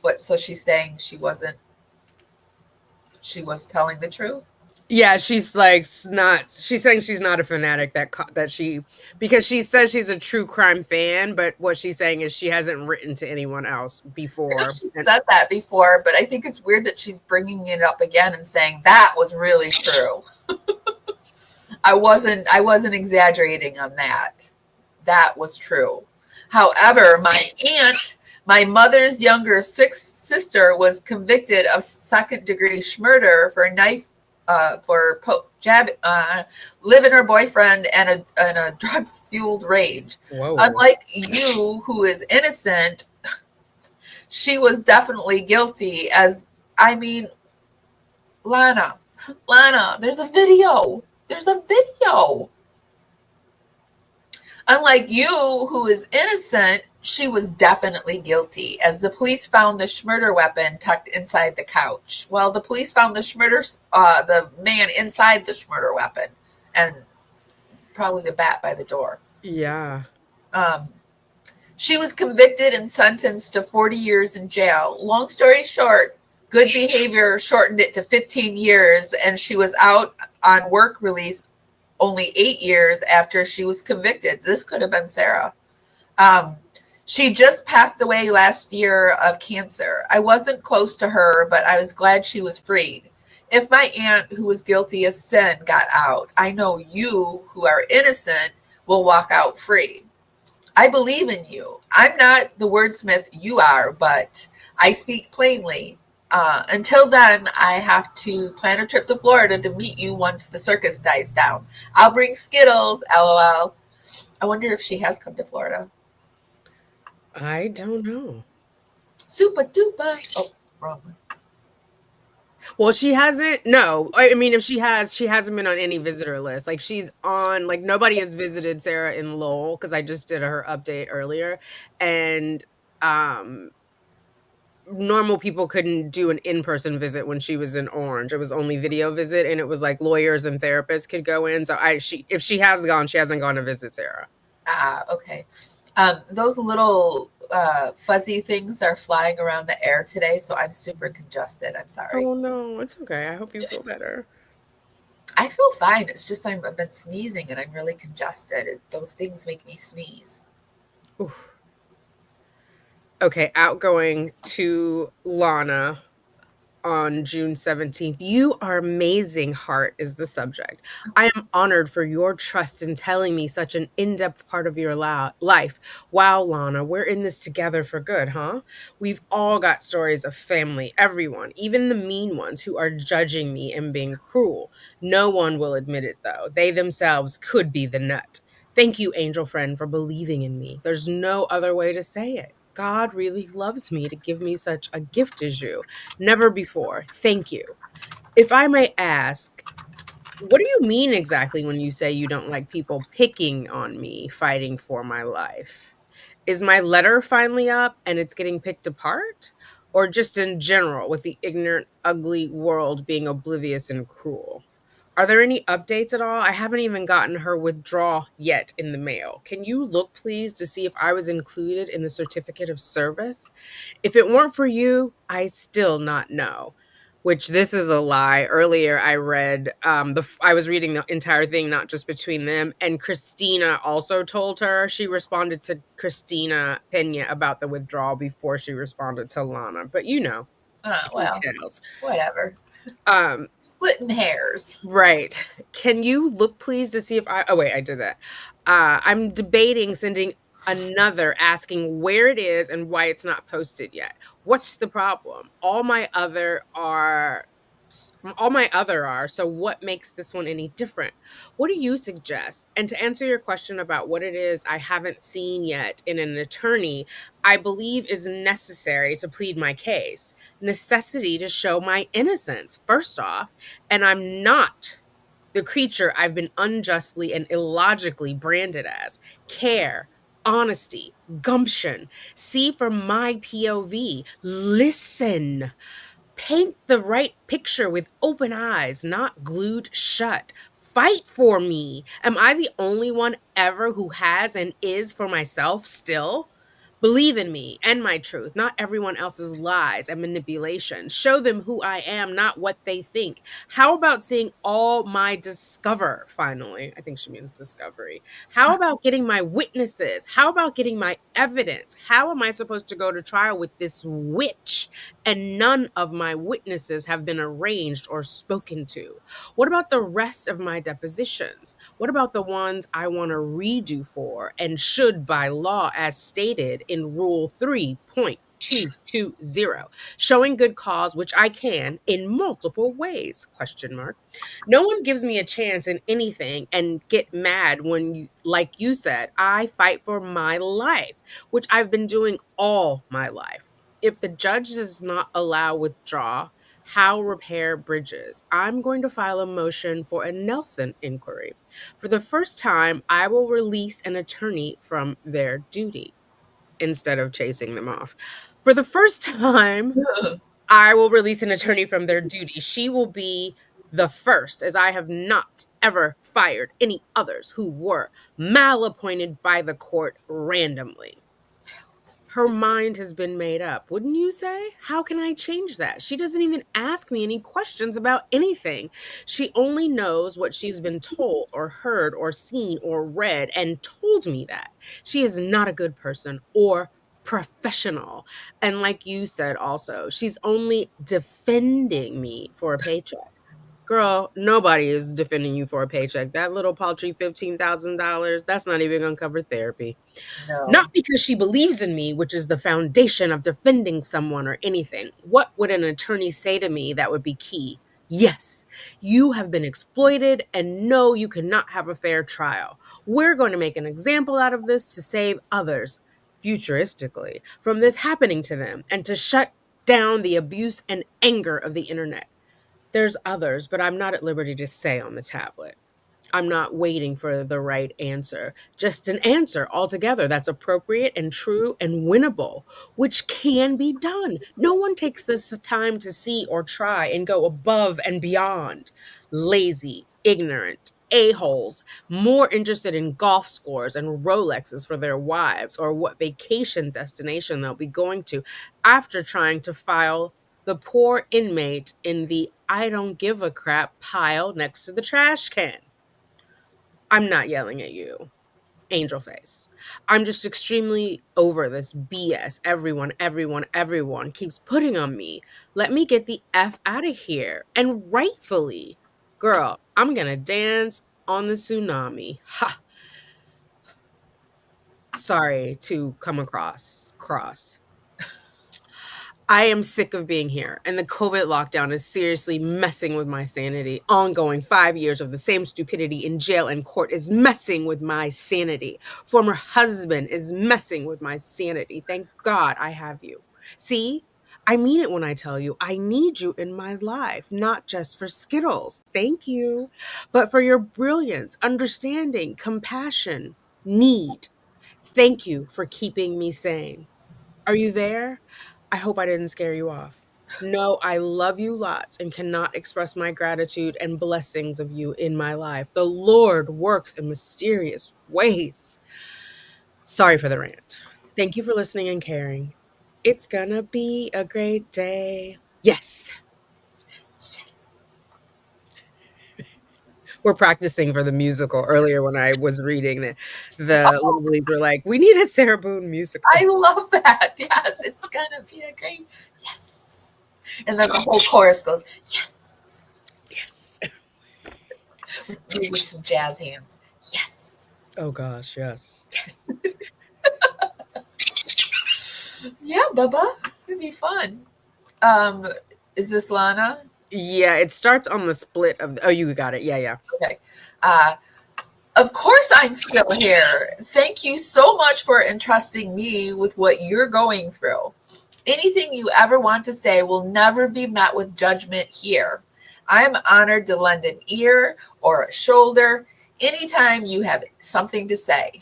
But so she's saying she was telling the truth? Yeah, she's like not. She's saying she's not a fanatic. That she, because she says she's a true crime fan, but what she's saying is she hasn't written to anyone else I know before. she said that before, but I think it's weird that she's bringing it up again and saying that was really true. I wasn't exaggerating on that. That was true. However, my aunt, my mother's younger sister, was convicted of second-degree murder for a knife, living her boyfriend and a drug-fueled rage. Whoa. Unlike you, who is innocent, she was definitely guilty. As I mean, Lana, Lana, there's a video. There's a video. Unlike you, who is innocent, she was definitely guilty, as the police found the Schmurder weapon tucked inside the couch. Well, the police found the man inside the Schmurder weapon, and probably the bat by the door. Yeah. Um, she was convicted and sentenced to 40 years in jail. Long story short, good behavior shortened it to 15 years, and she was out on work release only 8 years after she was convicted. This could have been Sarah. She just passed away last year of cancer. I wasn't close to her, but I was glad she was freed. If my aunt, who was guilty of sin, got out, I know you, who are innocent, will walk out free. I believe in you. I'm not the wordsmith you are, but I speak plainly. Until then, I have to plan a trip to Florida to meet you once the circus dies down. I'll bring Skittles, lol. I wonder if she has come to Florida. I don't know. Super duper. Oh, wrong one. Well, she hasn't. No, I mean, if she has, she hasn't been on any visitor list. Like she's on. Like nobody has visited Sarah in Lowell because I just did her update earlier, and um, normal people couldn't do an in-person visit when she was in Orange. It was only video visit, and it was like lawyers and therapists could go in. So if she has gone, she hasn't gone to visit Sarah. Okay. Those little fuzzy things are flying around the air today, so I'm super congested. I'm sorry. Oh no, it's okay. I hope you feel better. I feel fine. It's just I've been sneezing and I'm really congested. Those things make me sneeze. Oof. Okay, outgoing to Lana on June 17th. You are amazing, Heart is the subject. I am honored for your trust in telling me such an in-depth part of your life. Wow, Lana, we're in this together for good, huh? We've all got stories of family, everyone, even the mean ones who are judging me and being cruel. No one will admit it, though. They themselves could be the nut. Thank you, angel friend, for believing in me. There's no other way to say it. God really loves me to give me such a gift as you. Never before. Thank you. If I may ask, what do you mean exactly when you say you don't like people picking on me, fighting for my life? Is my letter finally up and it's getting picked apart? Or just in general, with the ignorant, ugly world being oblivious and cruel? Are there any updates at all? I haven't even gotten her withdrawal yet in the mail. Can you look, please, to see if I was included in the certificate of service? If it weren't for you, I still not know. Which this is a lie. Earlier, I read I was reading the entire thing, not just between them. And Christina also told her. She responded to Christina Pena about the withdrawal before she responded to Lana. But Well, details. whatever. Um, Splitting hairs. Right. Can you look, please, to see if oh, wait, I did that. I'm debating sending another asking where it is and why it's not posted yet. What's the problem? All my other are, so what makes this one any different? What do you suggest? And to answer your question about what it is I haven't seen yet in an attorney, I believe is necessary to plead my case. Necessity to show my innocence, first off, and I'm not the creature I've been unjustly and illogically branded as. Care, honesty, gumption. See from my POV. Listen. Paint the right picture with open eyes, not glued shut. Fight for me. Am I the only one ever who has and is for myself still? Believe in me and my truth, not everyone else's lies and manipulation. Show them who I am, not what they think. How about seeing all my discover finally? I think she means discovery. How about getting my witnesses? How about getting my evidence? How am I supposed to go to trial with this witch and none of my witnesses have been arranged or spoken to? What about the rest of my depositions? What about the ones I want to redo for and should by law as stated in Rule 3.220, showing good cause, which I can in multiple ways, question mark. No one gives me a chance in anything and get mad when you, like you said, I fight for my life, which I've been doing all my life. If the judge does not allow withdraw, how repair bridges? I'm going to file a motion for a Nelson inquiry. For the first time, I will release an attorney from their duty instead of chasing them off. For the first time, I will release an attorney from their duty. She will be the first, as I have not ever fired any others who were malappointed by the court randomly. Her mind has been made up, wouldn't you say? How can I change that? She doesn't even ask me any questions about anything. She only knows what she's been told or heard or seen or read and told me that. She is not a good person or professional. And like you said also, she's only defending me for a paycheck. Girl, nobody is defending you for a paycheck. That little paltry $15,000, that's not even going to cover therapy. No. Not because she believes in me, which is the foundation of defending someone or anything. What would an attorney say to me that would be key? Yes, you have been exploited, and no, you cannot have a fair trial. We're going to make an example out of this to save others, futuristically, from this happening to them and to shut down the abuse and anger of the internet. There's others, but I'm not at liberty to say on the tablet. I'm not waiting for the right answer, just an answer altogether that's appropriate and true and winnable, which can be done. No one takes this time to see or try and go above and beyond. Lazy, ignorant, a-holes, more interested in golf scores and Rolexes for their wives or what vacation destination they'll be going to after trying to file the poor inmate in the I don't give a crap pile next to the trash can. I'm not yelling at you, angel face. I'm just extremely over this BS everyone keeps putting on me. Let me get the F out of here. And rightfully, girl, I'm gonna dance on the tsunami. Ha! Sorry to come across cross. I am sick of being here, and the COVID lockdown is seriously messing with my sanity. Ongoing 5 years of the same stupidity in jail and court is messing with my sanity. Former husband is messing with my sanity. Thank God I have you. See? I mean it when I tell you I need you in my life, not just for Skittles. Thank you. But for your brilliance, understanding, compassion, need. Thank you for keeping me sane. Are you there? I hope I didn't scare you off. No, I love you lots and cannot express my gratitude and blessings of you in my life. The Lord works in mysterious ways. Sorry for the rant. Thank you for listening and caring. It's gonna be a great day. Yes. We're practicing for the musical earlier when I was reading that the Oh, lovelies were like, we need a Sarah Boone musical. I love that. Yes, it's gonna be a great yes. And then the whole chorus goes, yes. Yes. With some jazz hands. Yes. Oh gosh, yes. Yes. Yeah, Bubba. It'd be fun. Um, is this Lana? Yeah, it starts on the split of oh, you got it. Yeah. Okay. Of course I'm still here. Thank you so much for entrusting me with what you're going through. Anything you ever want to say will never be met with judgment here. I'm honored to lend an ear or a shoulder anytime you have something to say.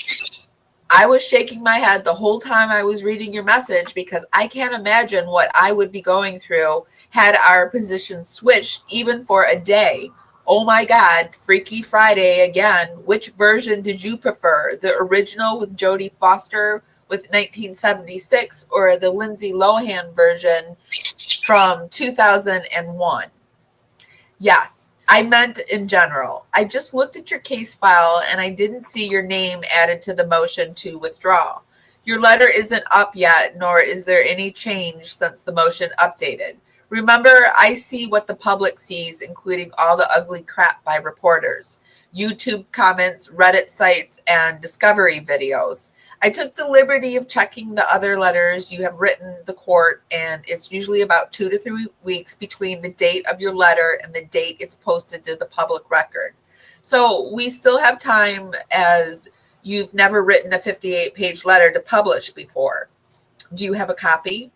I was shaking my head the whole time I was reading your message because I can't imagine what I would be going through had our positions switched even for a day. Oh my God, Freaky Friday again. Which version did you prefer? The original with Jodie Foster with 1976 or the Lindsay Lohan version from 2001. Yes, I meant in general. I just looked at your case file and I didn't see your name added to the motion to withdraw. Your letter isn't up yet, nor is there any change since the motion updated. Remember, I see what the public sees, including all the ugly crap by reporters, YouTube comments, Reddit sites, and discovery videos. I took the liberty of checking the other letters you have written the court, and it's usually about 2 to 3 weeks between the date of your letter and the date it's posted to the public record. So we still have time, as you've never written a 58-page letter to publish before. Do you have a copy?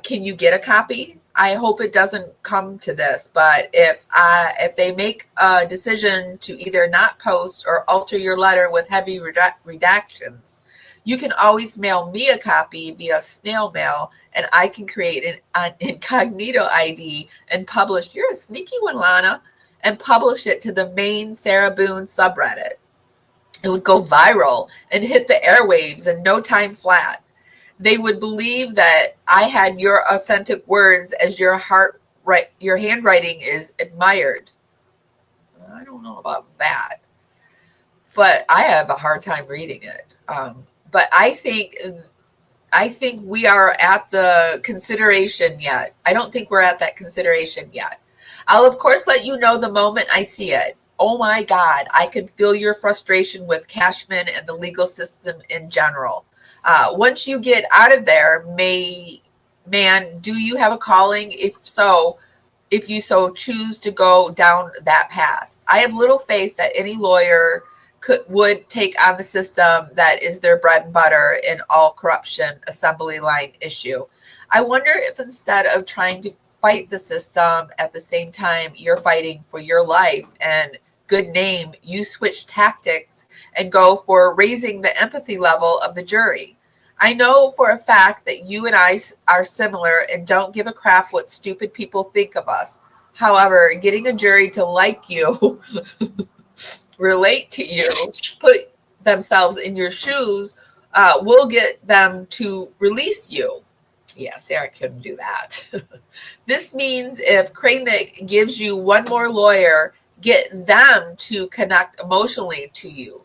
Can you get a copy? I hope it doesn't come to this, but if they make a decision to either not post or alter your letter with heavy redactions, you can always mail me a copy via snail mail, and I can create an incognito ID and publish. You're a sneaky one, Lana. And publish it to the main Sarah Boone subreddit. It would go viral and hit the airwaves in no time flat. They would believe that I had your authentic words, as your handwriting is admired. I don't know about that, but I have a hard time reading it. But I think we are at the consideration yet. I don't think we're at that consideration yet. I'll of course let you know the moment I see it. Oh my God, I can feel your frustration with Cashman and the legal system in general. Once you get out of there, man, do you have a calling? If so, if you so choose to go down that path. I have little faith that any lawyer would take on the system that is their bread and butter in all corruption assembly line issue. I wonder if instead of trying to fight the system at the same time you're fighting for your life and good name, you switch tactics and go for raising the empathy level of the jury. I know for a fact that you and I are similar and don't give a crap what stupid people think of us. However, getting a jury to like you, relate to you, put themselves in your shoes, will get them to release you. Yeah, Sarah couldn't do that. This means if Kranick gives you one more lawyer, get them to connect emotionally to you.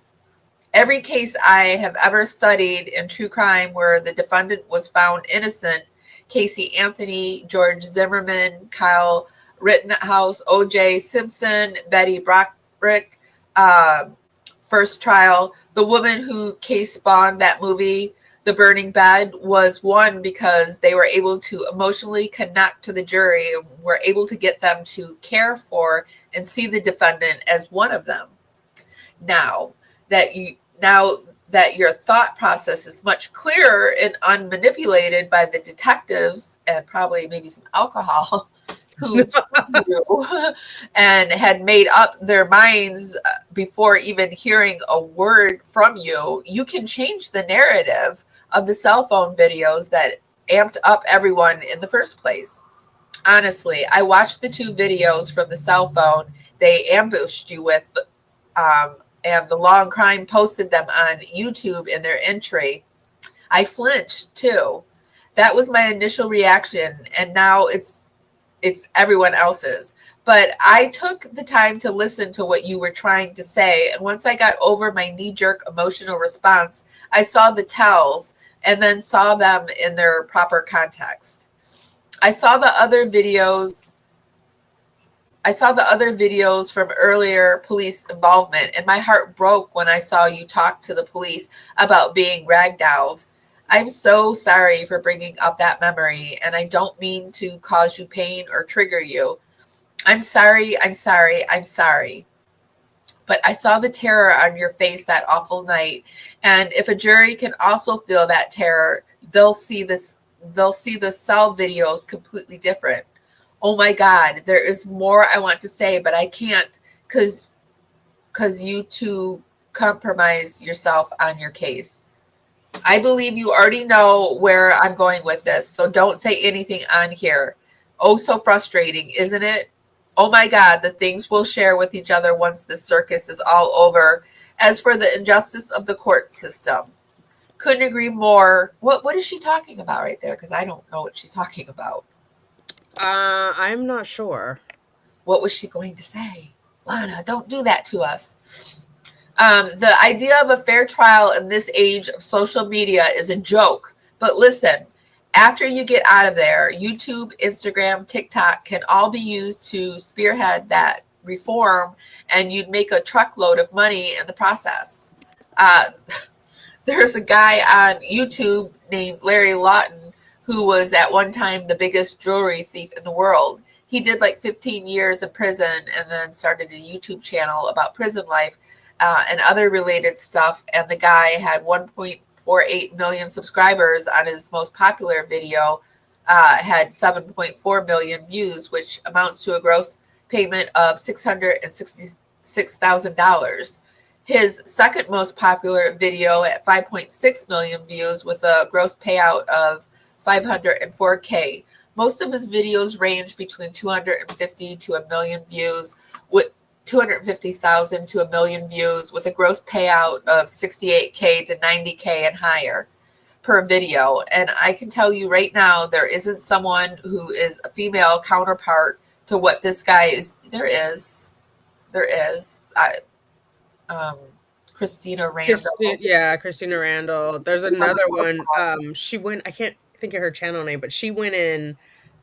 Every case I have ever studied in true crime where the defendant was found innocent, Casey Anthony, George Zimmerman, Kyle Rittenhouse, O.J. Simpson, Betty Brockrick, first trial, the woman who case spawned that movie, The Burning Bed, was one because they were able to emotionally connect to the jury and were able to get them to care for and see the defendant as one of them. Now that your thought process is much clearer and unmanipulated by the detectives and probably maybe some alcohol who knew and had made up their minds before even hearing a word from you, you can change the narrative of the cell phone videos that amped up everyone in the first place. Honestly, I watched the 2 videos from the cell phone they ambushed you with, and the Law and Crime posted them on YouTube in their entry. I flinched too. That was my initial reaction, and now it's everyone else's. But I took the time to listen to what you were trying to say, and once I got over my knee-jerk emotional response, I saw the tells and then saw them in their proper context. I saw the other videos from earlier police involvement, and my heart broke when I saw you talk to the police about being ragdolled. I'm so sorry for bringing up that memory, and I don't mean to cause you pain or trigger you. I'm sorry. But I saw the terror on your face that awful night, and if a jury can also feel that terror, they'll see the cell videos completely different. Oh my God, there is more I want to say, but I can't because you two compromise yourself on your case. I believe you already know where I'm going with this, so don't say anything on here. Oh, so frustrating, isn't it? Oh my God, the things we'll share with each other once this circus is all over. As for the injustice of the court system, Couldn't agree more. What is she talking about right there? Because I don't know what she's talking about. I'm not sure. What was she going to say? Lana, don't do that to us. The idea of a fair trial in this age of social media is a joke. But listen, after you get out of there, YouTube, Instagram, TikTok can all be used to spearhead that reform, and you'd make a truckload of money in the process. Uh, there's a guy on YouTube named Larry Lawton who was at one time the biggest jewelry thief in the world. He did like 15 years in prison and then started a YouTube channel about prison life and other related stuff. And the guy had 1.48 million subscribers on his most popular video, had 7.4 million views, which amounts to a gross payment of $666,000. His second most popular video at 5.6 million views with a gross payout of 504K. Most of his videos range between 250 to a million views, with 250,000 to a million views, with a gross payout of 68K to 90K and higher per video. And I can tell you right now, there isn't someone who is a female counterpart to what this guy is. There is. Um, Christina Randall. Christina Randall. There's another one. She went. I can't think of her channel name, but she went in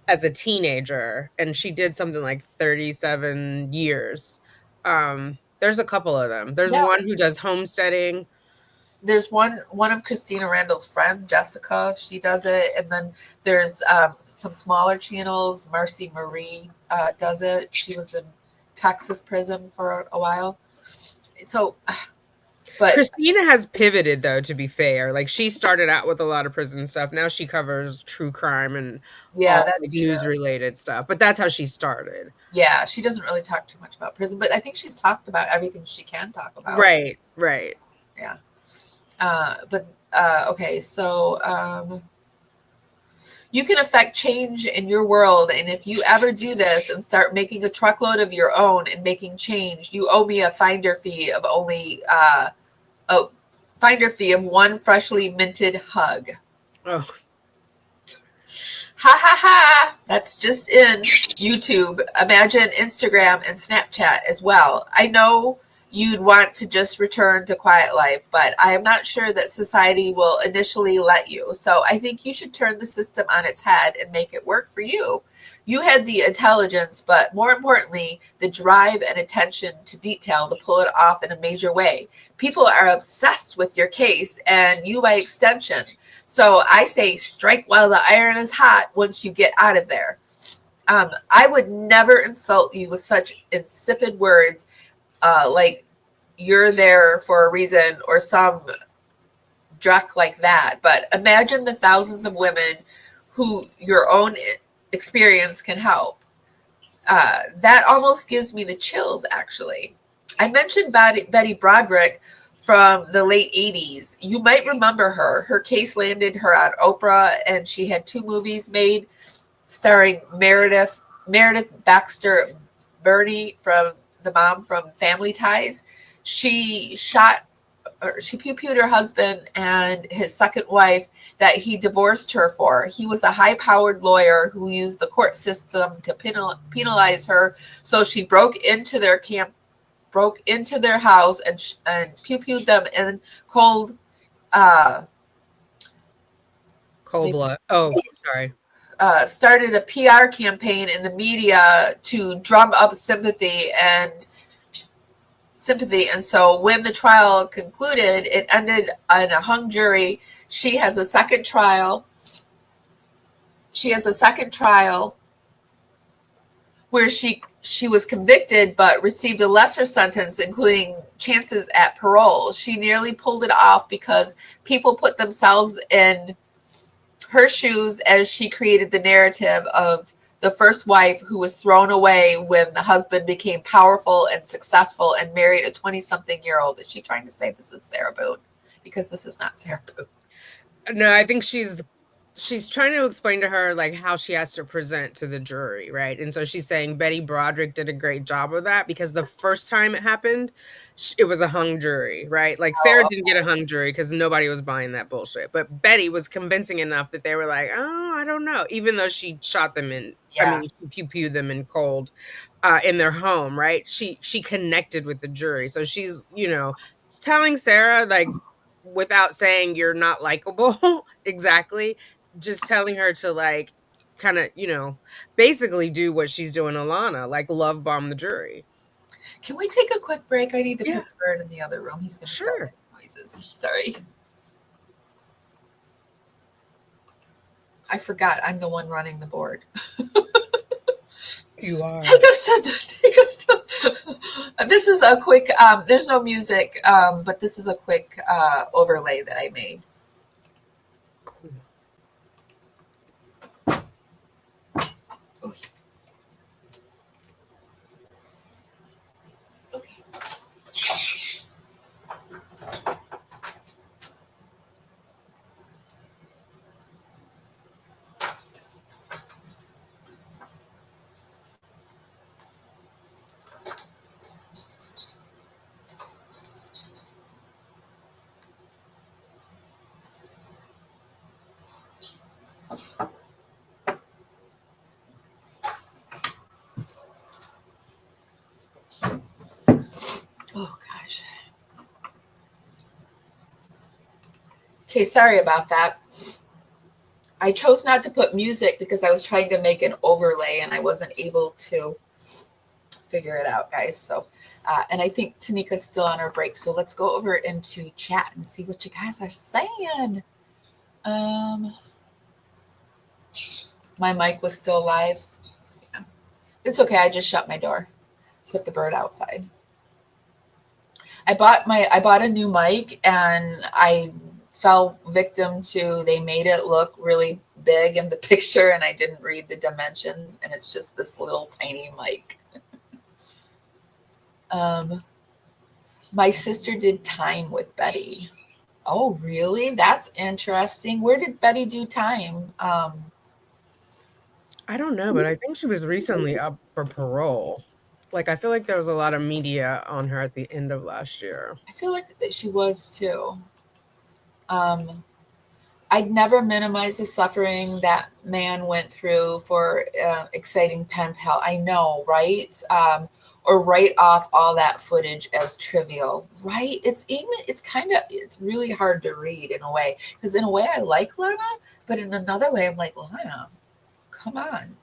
as a teenager, and she did something like 37 years. There's a couple of them. There's Yeah, one who does homesteading. there's one of Christina Randall's friend, Jessica. She does it, and then there's some smaller channels. Marcy Marie does it. She was in Texas prison for a while. So, but Christina has pivoted, though, to be fair. Like, she started out with a lot of prison stuff. Now she covers true crime and yeah, all like that's true. news related stuff. But that's how she started. Yeah, she doesn't really talk too much about prison, but I think she's talked about everything she can talk about. Right. Yeah. Okay, so you can affect change in your world, and if you ever do this and start making a truckload of your own and making change, you owe me a finder fee of only a finder fee of one freshly minted hug. Oh, Ha ha ha! That's just in YouTube. Imagine Instagram and Snapchat as well. I know you'd want to just return to quiet life, but I am not sure that society will initially let you. So I think you should turn the system on its head and make it work for you. You had the intelligence, but more importantly, the drive and attention to detail to pull it off in a major way. People are obsessed with your case, and you by extension. So I say strike while the iron is hot once you get out of there. I would never insult you with such insipid words like you're there for a reason or some druck like that. But imagine the thousands of women who your own experience can help. That almost gives me the chills, actually. I mentioned Betty Broderick from the late 80s. You might remember her. Her case landed her on Oprah, and she had 2 movies made starring Meredith Baxter Birney, from the mom from Family Ties. She pew-pewed her husband and his second wife that he divorced her for. He was a high-powered lawyer who used the court system to penalize her, so she broke into their house and pew-pewed them in cold blood. Oh, sorry. Started a PR campaign in the media to drum up sympathy. And so when the trial concluded, it ended on a hung jury. She has a second trial. Where she was convicted but received a lesser sentence, including chances at parole. She nearly pulled it off because people put themselves in her shoes as she created the narrative of the first wife who was thrown away when the husband became powerful and successful and married a 20-something-year-old. Is she trying to say this is Sarah Boone? Because this is not Sarah Boone. No, I think she's she's trying to explain to her like how she has to present to the jury, right? And so she's saying Betty Broderick did a great job of that because the first time it happened, it was a hung jury, right? Like Sarah Oh, didn't get a hung jury because nobody was buying that bullshit, but Betty was convincing enough that they were like, oh, I don't know, even though she shot them in, I yeah. mean, she pew pewed them in cold, in their home, right? She connected with the jury, so she's telling Sarah like without saying you're not likable exactly, just telling her to like kind of, basically do what she's doing to Lana, like love bomb the jury. Can we take a quick break? I need to Yeah, put the bird in the other room. He's going to start sure. making noises. Sorry. I forgot I'm the one running the board. You are. Take us to take us to. This is a quick. There's no music, but this is a quick overlay that I made. Cool. Oh, okay. Oh gosh. Okay, sorry about that. I chose not to put music because I was trying to make an overlay and I wasn't able to figure it out, guys. So, and I think Tanika's still on her break. So let's go over into chat and see what you guys are saying. Um, my mic was still live. Yeah. It's okay. I just shut my door, put the bird outside. I bought a new mic and I fell victim to they made it look really big in the picture and I didn't read the dimensions and it's just this little tiny mic. Um, my sister did time with Betty. Oh, really? That's interesting. Where did Betty do time? I don't know, but I think she was recently up for parole. Like I feel like there was a lot of media on her at the end of last year. I feel like that she was too. Um, I'd never minimize the suffering that man went through for exciting pen pal. I know, right? Or write off all that footage as trivial, right? It's really hard to read in a way because in a way I like Lana, but in another way I'm like Lana, come on,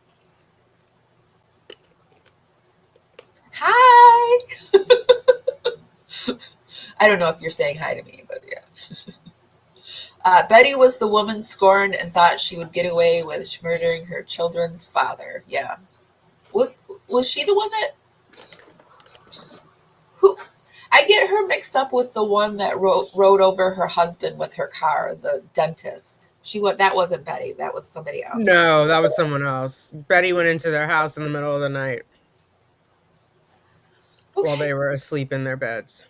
hi. I don't know if you're saying hi to me, but yeah. Betty was the woman scorned and thought she would get away with murdering her children's father. Yeah. Was was she the one that who I get her mixed up with the one that rode over her husband with her car, the dentist. That wasn't Betty, that was somebody else. No, that was someone else. Betty went into their house in the middle of the night while Okay. they were asleep in their beds.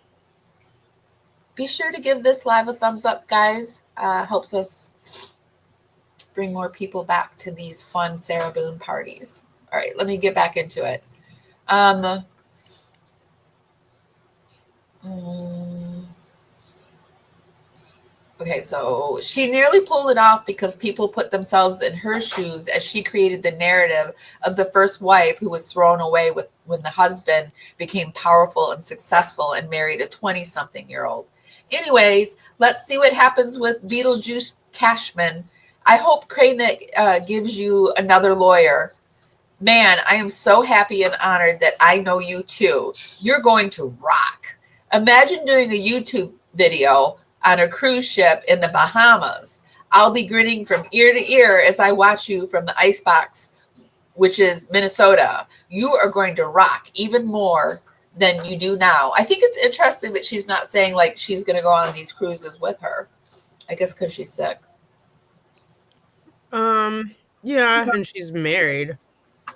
Be sure to give this live a thumbs up, guys. Helps us bring more people back to these fun Sarah Boone parties. All right, let me get back into it. Um, um Okay, so she nearly pulled it off because people put themselves in her shoes as she created the narrative of the first wife who was thrown away with when the husband became powerful and successful and married a 20-something-year-old. Anyways, let's see what happens with Beetlejuice Cashman. I hope Kranick gives you another lawyer. Man, I am so happy and honored that I know you too. You're going to rock. Imagine doing a YouTube video on a cruise ship in the Bahamas. I'll be grinning from ear to ear as I watch you from the icebox, which is Minnesota. You are going to rock even more than you do now. I think it's interesting that she's not saying like she's going to go on these cruises with her. I guess because she's sick. Yeah, and she's married.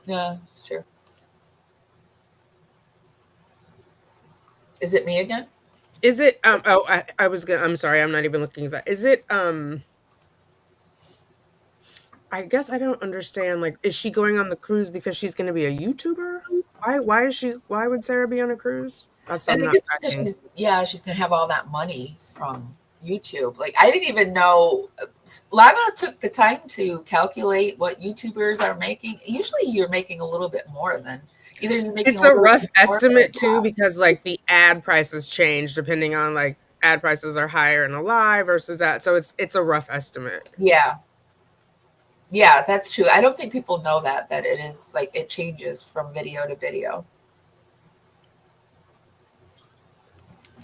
Yeah, it's true. Is it me again? Is it oh, I was gonna I'm sorry, I'm not even looking at that. Is it I guess I don't understand. Like, is she going on the cruise because she's going to be a YouTuber? Why is she? Why would Sarah be on a cruise? That's I I'm think not it's because tracking. she's gonna have all that money from YouTube. Like I didn't even know Lana took the time to calculate what YouTubers are making. Usually you're making a little bit more than either you're making a It's a little rough bit more or estimate too, yeah. because like the ad prices change depending on like ad prices are higher in a live versus that. So it's a rough estimate. Yeah. Yeah, that's true. I don't think people know that it is like it changes from video to video.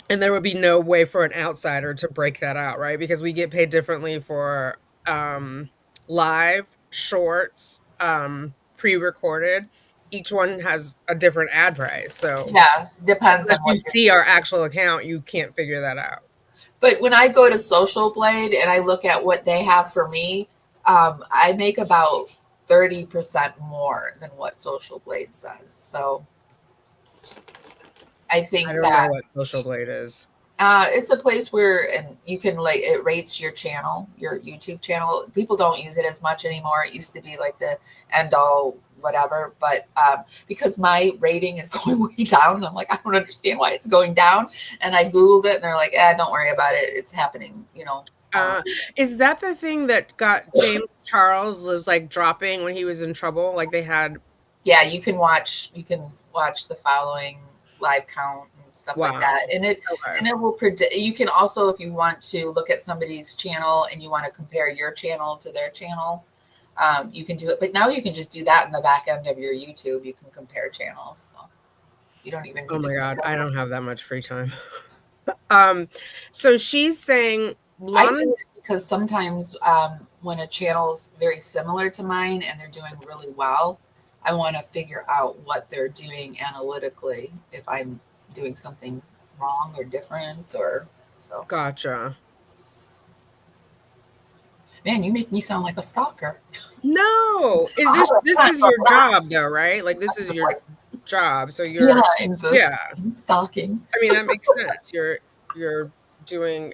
And there would be no way for an outsider to break that out, right? Because we get paid differently for live, shorts, pre-recorded. Each one has a different ad price. So Yeah, depends on unless you what you're see our doing. actual account, you can't figure that out. But when I go to Social Blade and I look at what they have for me, I make about 30% more than what Social Blade says. So I I think don't know that what Social Blade is. it's a place where and you can like it rates your channel, your YouTube channel. People don't use it as much anymore. It used to be like the end all whatever, but because my rating is going way down, I'm like I don't understand why it's going down. And I googled it, and they're like, don't worry about it. It's happening. You know. Uh, is that the thing that got James Charles was like dropping when he was in trouble? Like they had Yeah, you can watch the following live count and stuff like wow. that, and it Okay. and it will predict. You can also, if you want to look at somebody's channel and you want to compare your channel to their channel, you can do it. But now you can just do that in the back end of your YouTube. You can compare channels, so you don't even Oh need to my god, I control. don't have that much free time. Um, so she's saying I do Lana's it because sometimes when a channel's very similar to mine and they're doing really well, I want to figure out what they're doing analytically. If I'm doing something wrong or different, or so. gotcha. Man, you make me sound like a stalker. No, is this is your job though, right? Like this is Just your like job. So you're behind the yeah. screen stalking. I mean that makes sense. You're doing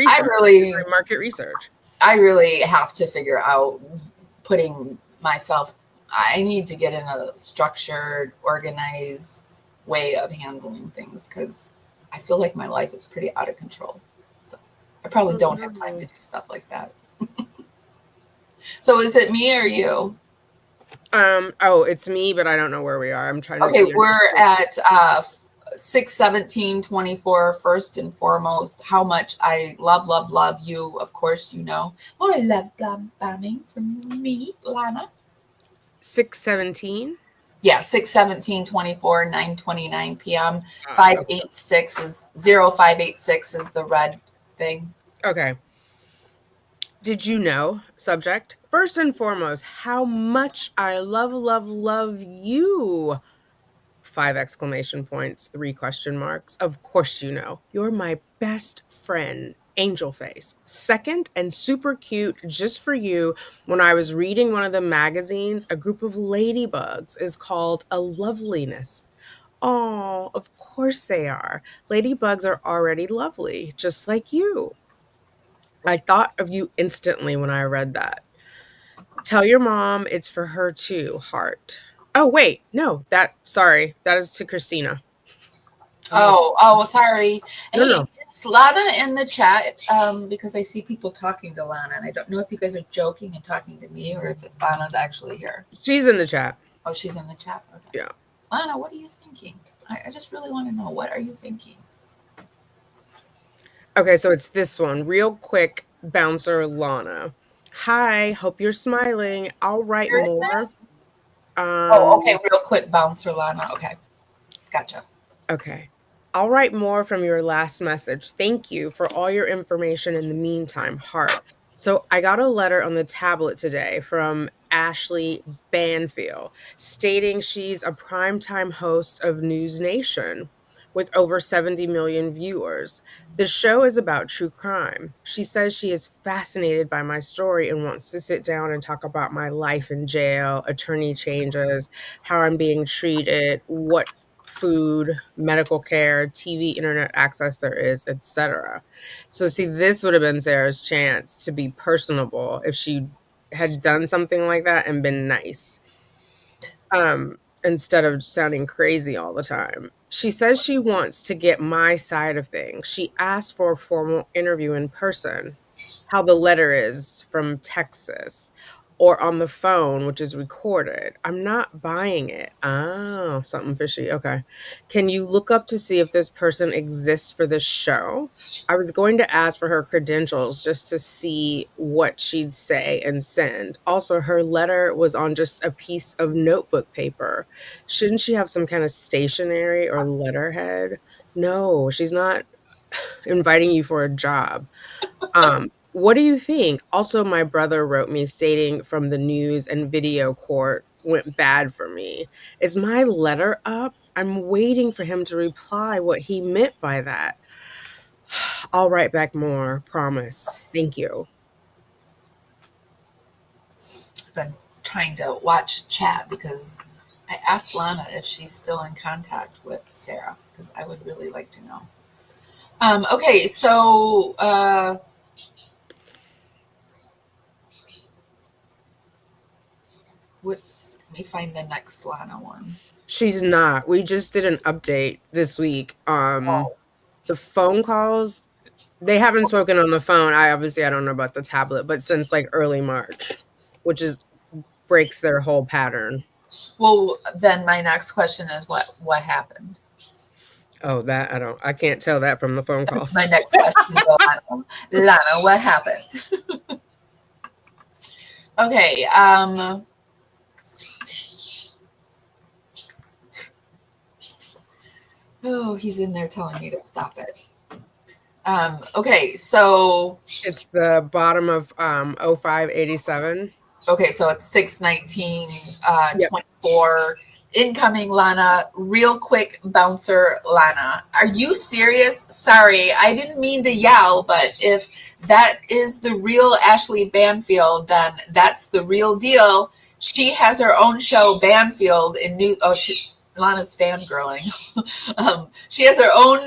I research. You're really, doing market research. I really have to figure out putting myself. I need to get in a structured, organized way of handling things because I feel like my life is pretty out of control. So I probably Oh, don't have time to no. do stuff like that. So is it me or you? Oh, it's me, but I don't know where we are. I'm trying to Okay, see your we're at 6:17:24. First and foremost, how much I love you. Of course, you know. More love bombing from me, Lana. 6:17. Yeah, 6:17:24, 9:29 p.m. Okay. 0586 is the red thing. Okay. Did you know? Subject. First and foremost, how much I love you. Five exclamation points, three question marks. Of course, you know. You're my best friend, Angel Face. Second, and super cute, just for you, when I was reading one of the magazines, a group of ladybugs is called a loveliness. Oh, of course they are. Ladybugs are already lovely, just like you. I thought of you instantly when I read that. Tell your mom it's for her too, heart. Oh, wait, no, sorry, that is to Christina. I'm like, Oh, sorry. no, Hey, no, is Lana in the chat? Because I see people talking to Lana, and I don't know if you guys are joking and talking to me or if Lana's actually here. she's in the chat. Oh, she's in the chat. Okay. Yeah. Lana, what are you thinking? I just really want to know. What are you thinking? Okay, so it's this one. Real quick, bouncer Lana. Hi, hope you're smiling. I'll write Where is more. it? Oh, okay. Um, Real quick, bouncer Lana. Okay. Gotcha. okay. I'll write more from your last message. Thank you for all your information in the meantime, heart. So I got a letter on the tablet today from Ashley Banfield stating she's a primetime host of News Nation with over 70 million viewers. The show is about true crime. She says she is fascinated by my story and wants to sit down and talk about my life in jail, attorney changes, how I'm being treated, what food, medical care, TV, internet access there is, etc. So see, this would have been Sarah's chance to be personable if she had done something like that and been nice, instead of sounding crazy all the time. She says she wants to get my side of things. She asked for a formal interview in person, how the letter is from Texas, or on the phone, which is recorded. I'm not buying it. Oh, something fishy. Okay. Can you look up to see if this person exists for this show? I was going to ask for her credentials just to see what she'd say and send. Also, her letter was on just a piece of notebook paper. Shouldn't she have some kind of stationery or letterhead? No, she's not inviting you for a job. What do you think? Also, my brother wrote me stating from the news and video court went bad for me. Is my letter up? I'm waiting for him to reply what he meant by that. I'll write back more, promise. Thank you. I've been trying to watch chat because I asked Lana if she's still in contact with Sarah because I would really like to know. Okay, so let me find the next Lana one. She's not. We just did an update this week. Oh, The phone calls, they haven't spoken on the phone. I don't know about the tablet, but since like early March, which is breaks their whole pattern. well, then my next question is what happened? Oh, that I can't tell that from the phone calls. My next question is Lana, what happened? Okay, oh, he's in there telling me to stop it. Okay, so It's the bottom of 0587. okay, so it's 619 Yep. 24 incoming Lana, real quick bouncer Lana. Are you serious? Sorry, I didn't mean to yell, but if that is the real Ashley Banfield, then that's the real deal. She has her own show, Banfield, in New. Oh, Lana's fangirling. She has her own.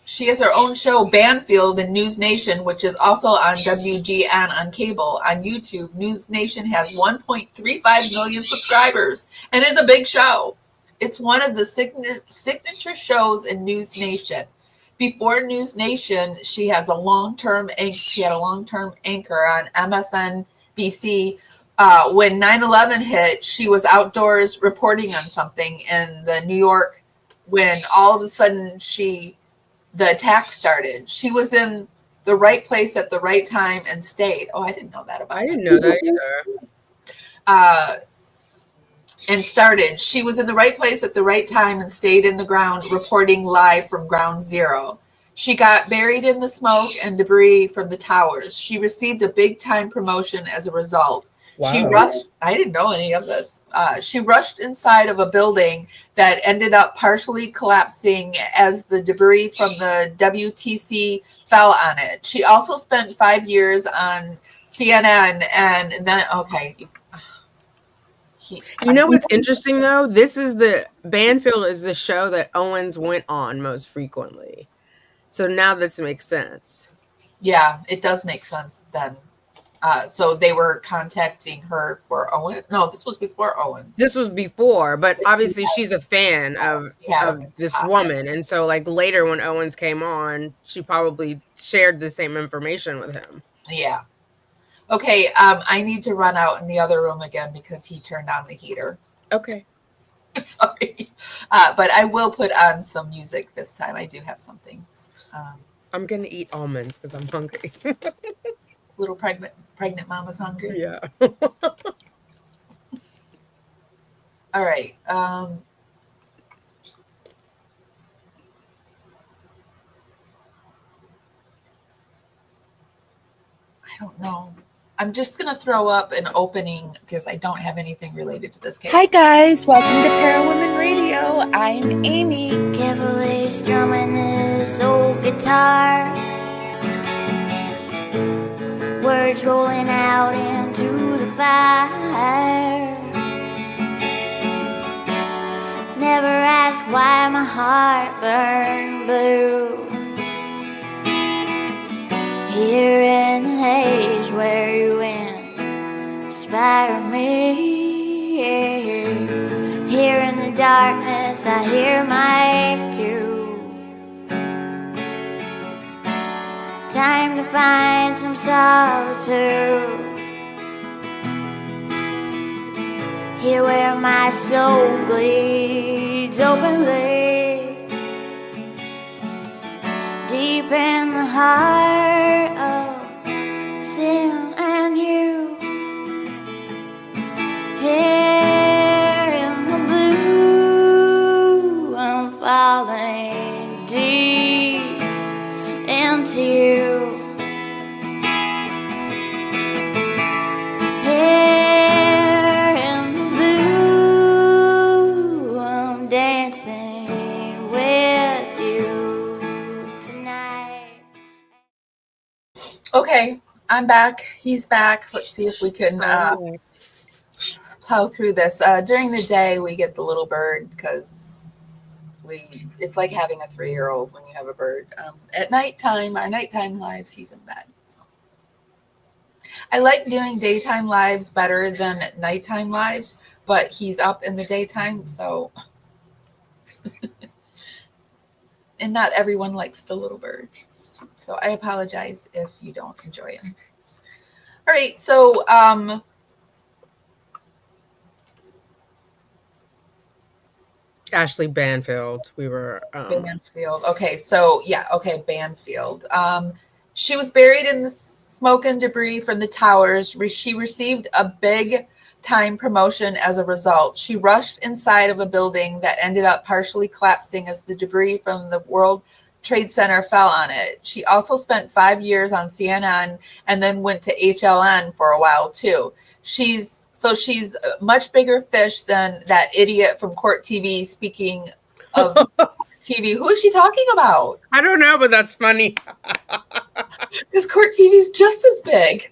She has her own show, Banfield, in News Nation, which is also on WGN on cable. On YouTube, News Nation has 1.35 million subscribers and is a big show. It's one of the signature shows in News Nation. Before News Nation, she had a long-term anchor on MSNBC. When 9/11 hit, she was outdoors reporting on something in the New York when all of a sudden the attack started. She was in the right place at the right time and stayed. Oh, I didn't know that about her. I didn't know that either. And started. She was in the right place at the right time and stayed in the ground, reporting live from ground zero. She got buried in the smoke and debris from the towers. She received a big time promotion as a result. Wow. She rushed. I didn't know any of this. She rushed inside of a building that ended up partially collapsing as the debris from the WTC fell on it. She also spent 5 years on CNN and then, okay. You know what's interesting though? Banfield is the show that Owens went on most frequently. So now this makes sense. Yeah, it does make sense then. So they were contacting her for Owen. No, this was before Owens. This was before, but obviously she's a fan of this woman. And so like later when Owens came on, she probably shared the same information with him. Yeah. Okay, I need to run out in the other room again because he turned on the heater. Okay. I'm sorry. But I will put on some music this time. I do have some things. I'm going to eat almonds because I'm hungry. Little pregnant mama's hungry? Yeah. All right. I don't know. I'm just going to throw up an opening because I don't have anything related to this case. Hi guys, welcome to Para Women Radio. I'm Amy. Cavalier strumming his old guitar, words rolling out into the fire. Never asked why my heart burned blue. Here in the haze where you inspire me. Here in the darkness I hear my cue. Time to find some solitude. Here where my soul bleeds openly, deep in the heart of sin and you. Here in the blue, I'm falling deep into you. Here in the blue, I'm dancing with you tonight. Okay, I'm back. He's back. Let's see if we can plow through this. During the day, we get the little bird because it's like having a 3-year-old when you have a bird. At nighttime, our nighttime lives, he's in bed. So. I like doing daytime lives better than nighttime lives, but he's up in the daytime, so. And not everyone likes the little bird. So I apologize if you don't enjoy him. All right, so Ashley Banfield. We were Banfield. Okay, so yeah, okay, Banfield. She was buried in the smoke and debris from the towers. She received a big time promotion as a result. She rushed inside of a building that ended up partially collapsing as the debris from the World Trade Center fell on it. She also spent 5 years on CNN and then went to HLN for a while too. She's a much bigger fish than that idiot from Court TV. Speaking of TV, who is she talking about? I don't know, but that's funny. Because Court TV is just as big.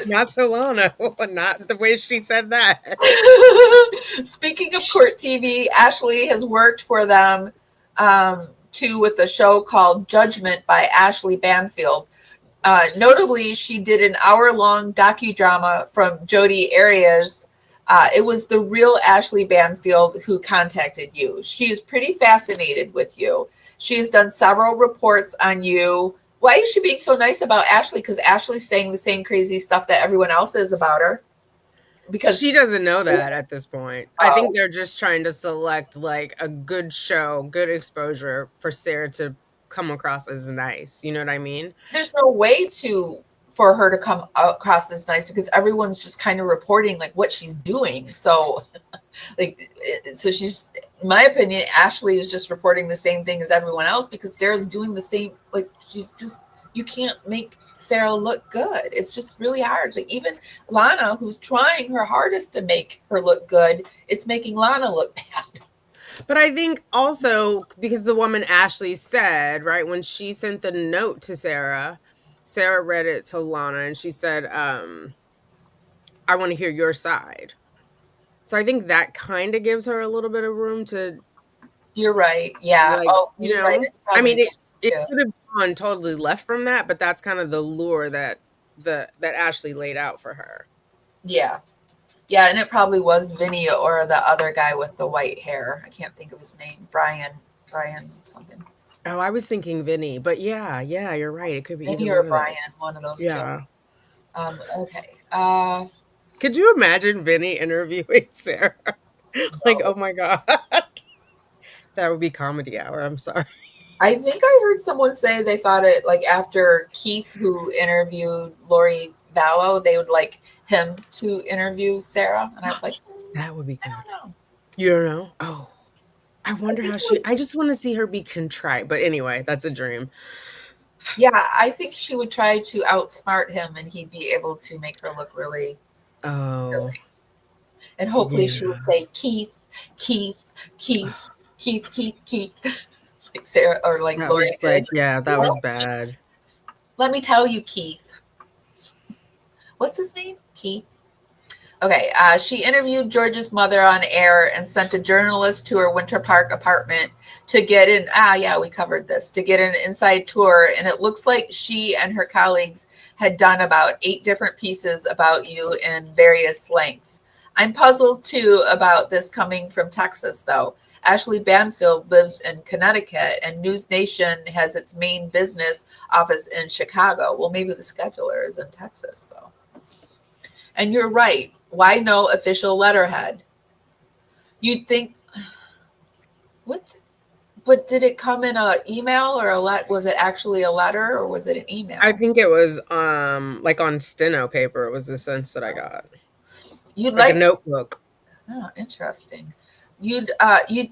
Not so Lana. Not the way she said that. Speaking of Court TV, Ashley has worked for them too with a show called Judgment by Ashley Banfield. Notably, she did an hour-long docudrama from Jodi Arias. It was the real Ashley Banfield who contacted you. She is pretty fascinated with you. She has done several reports on you. Why is she being so nice about Ashley? Because Ashley's saying the same crazy stuff that everyone else is about her. Because she doesn't know that at this point. I think they're just trying to select like a good show, good exposure for Sarah to come across as nice. You know what I mean? There's no way for her to come across as nice because everyone's just kind of reporting like what she's doing. So she's, in my opinion, Ashley is just reporting the same thing as everyone else because Sarah's doing the same. Like she's just, you can't make Sarah look good. It's just really hard. Like even Lana, who's trying her hardest to make her look good, it's making Lana look bad. But I think also because the woman Ashley said, right, when she sent the note to Sarah read it to Lana and she said, I want to hear your side. So I think that kind of gives her a little bit of room to. You're right. Yeah. Like, you're right. I mean, it could have gone totally left from that, but that's kind of the lure that Ashley laid out for her. Yeah. Yeah, and it probably was Vinny or the other guy with the white hair. I can't think of his name. Brian something. Oh, I was thinking Vinny, but yeah, you're right. It could be Vinny or Brian, one of those two. Okay. Could you imagine Vinny interviewing Sarah? Like, oh my God. That would be comedy hour. I'm sorry. I think I heard someone say they thought it like after Keith, who interviewed Lori Vallow, they would like him to interview Sarah. And I was like, that would be good. I don't know. You don't know? Oh, I wonder how I just want to see her be contrite. But anyway, that's a dream. Yeah, I think she would try to outsmart him and he'd be able to make her look really silly. And hopefully she would say, Keith. Like Sarah or like Lori said. Yeah, that was bad. Let me tell you, Keith. What's his name? Keith. Okay, she interviewed George's mother on air and sent a journalist to her Winter Park apartment to get an, yeah, we covered this, to get an inside tour. And it looks like she and her colleagues had done about 8 different pieces about you in various lengths. I'm puzzled too about this coming from Texas, though. Ashley Banfield lives in Connecticut, and News Nation has its main business office in Chicago. Well, maybe the scheduler is in Texas, though. And you're right. Why no official letterhead? You'd think, what? But did it come in an email or was it actually a letter or was it an email? I think it was like on steno paper. It was the sense that I got. You'd Like a like, notebook. oh, interesting. You'd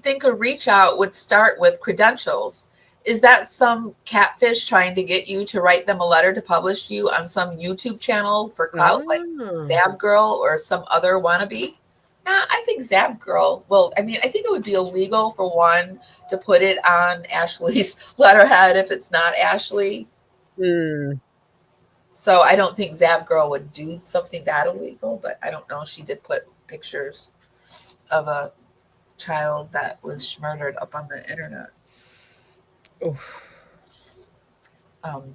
think a reach out would start with credentials. Is that some catfish trying to get you to write them a letter to publish you on some YouTube channel for clout, like Oh. Zav Girl or some other wannabe? Nah, I think Zav Girl. Well, I mean, I think it would be illegal for one to put it on Ashley's letterhead if it's not Ashley. Hmm. So I don't think Zav Girl would do something that illegal, but I don't know. She did put pictures of a child that was murdered up on the internet. Oof. Um,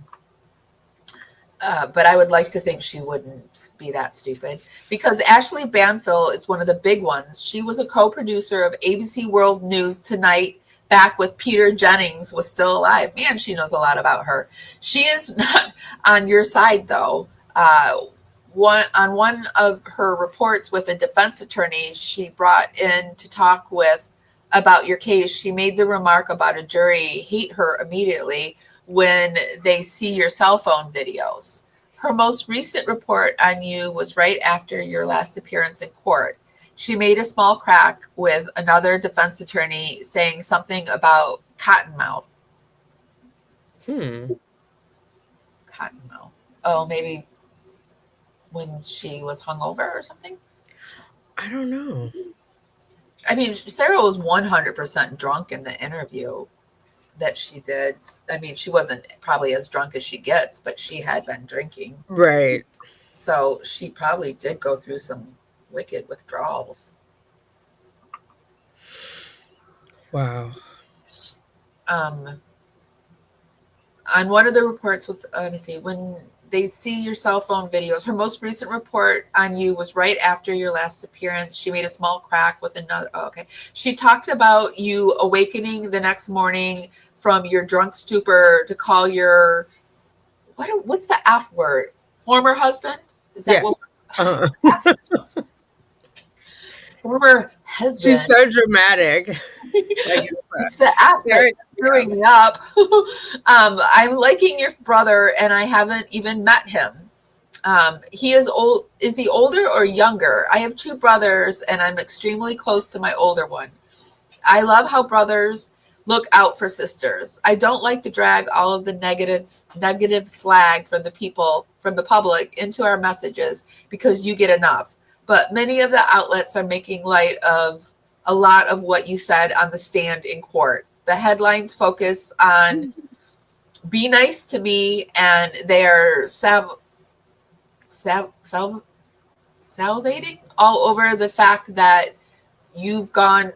but I would like to think she wouldn't be that stupid because Ashley Banfield is one of the big ones. She was a co-producer of ABC World News Tonight back with Peter Jennings was still alive. Man, she knows a lot about her. She is not on your side, though. On one of her reports with a defense attorney she brought in to talk with about your case, she made the remark about a jury hate her immediately when they see your cell phone videos. Her most recent report on you was right after your last appearance in court. She made a small crack with another defense attorney saying something about cottonmouth. Hmm. Cottonmouth. Oh, maybe when she was hungover or something? I don't know. I mean, Sarah was 100% drunk in the interview that she did. I mean, she wasn't probably as drunk as she gets, but she had been drinking. Right. So she probably did go through some wicked withdrawals. Wow. On one of the reports with, let me see, when they see your cell phone videos, her most recent report on you was right after your last appearance. She made a small crack with another. Oh, okay. She talked about you awakening the next morning from your drunk stupor to call your, what's the F word? Former husband? Is that what? Yes. Former She's husband. so dramatic. Like It's the app Sarah, that's screwing me up. I'm liking your brother, and I haven't even met him. He is old. Is he older or younger? I have 2 brothers, and I'm extremely close to my older one. I love how brothers look out for sisters. I don't like to drag all of the negative slag from the public into our messages because you get enough. But many of the outlets are making light of a lot of what you said on the stand in court. The headlines focus on be nice to me, and they're salivating all over the fact that you've gone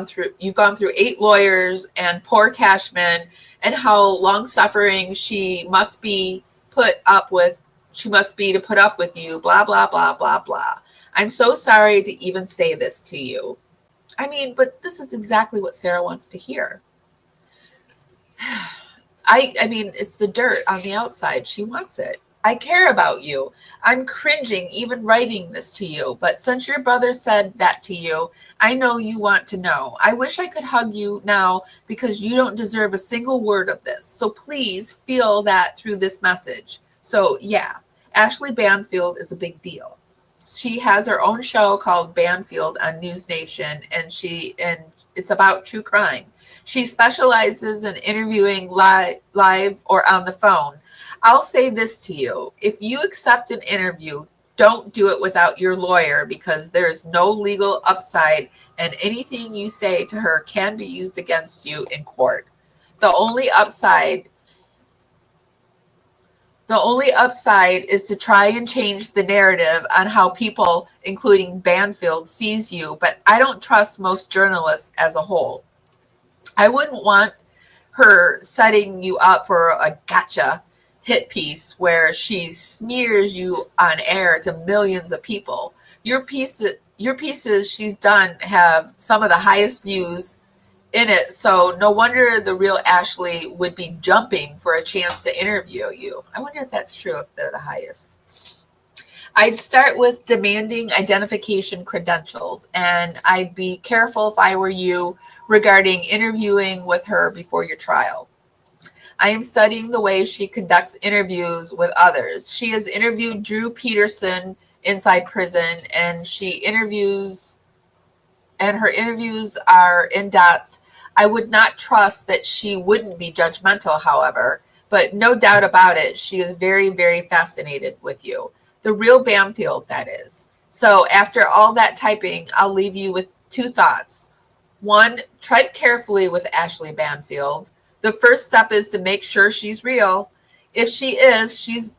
through. You've gone through 8 lawyers and poor Cashman, and how long suffering she must be to put up with you, blah blah blah blah blah. I'm so sorry to even say this to you. I mean, but this is exactly what Sarah wants to hear. I mean, it's the dirt on the outside. She wants it. I care about you. I'm cringing even writing this to you, but since your brother said that to you, I know you want to know. I wish I could hug you now because you don't deserve a single word of this. So please feel that through this message. So yeah, Ashley Banfield is a big deal. She has her own show called Banfield on News Nation, and it's about true crime. She specializes in interviewing live or on the phone. I'll say this to you. If you accept an interview, don't do it without your lawyer because there is no legal upside and anything you say to her can be used against you in court. The only upside The only upside is to try and change the narrative on how people, including Banfield, sees you, but I don't trust most journalists as a whole. I wouldn't want her setting you up for a gotcha hit piece where she smears you on air to millions of people. Your pieces she's done have some of the highest views in it, so no wonder the real Ashley would be jumping for a chance to interview you. I wonder if that's true, if they're the highest. I'd start with demanding identification credentials, and I'd be careful if I were you regarding interviewing with her before your trial. I am studying the way she conducts interviews with others. She has interviewed Drew Peterson inside prison, and her interviews are in depth. I would not trust that she wouldn't be judgmental, however, but no doubt about it, she is very, very fascinated with you. The real Bamfield, that is. So after all that typing, I'll leave you with two thoughts. One, tread carefully with Ashley Bamfield. The first step is to make sure she's real. If she is, she's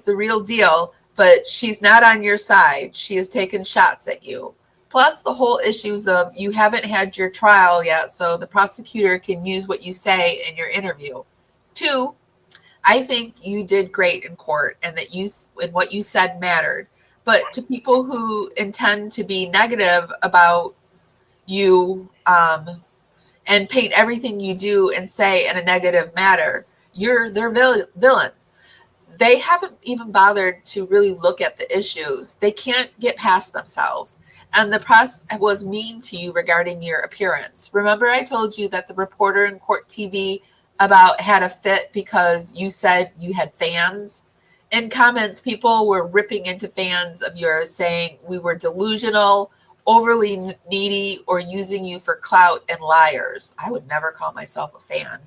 the real deal, but she's not on your side. She has taken shots at you. Plus the whole issues of you haven't had your trial yet, so the prosecutor can use what you say in your interview. Two, I think you did great in court and what you said mattered. But to people who intend to be negative about you and paint everything you do and say in a negative manner, you're their villain. They haven't even bothered to really look at the issues. They can't get past themselves. And the press was mean to you regarding your appearance. Remember I told you that the reporter in Court TV about had a fit because you said you had fans? In comments, people were ripping into fans of yours, saying we were delusional, overly needy, or using you for clout and liars. I would never call myself a fan.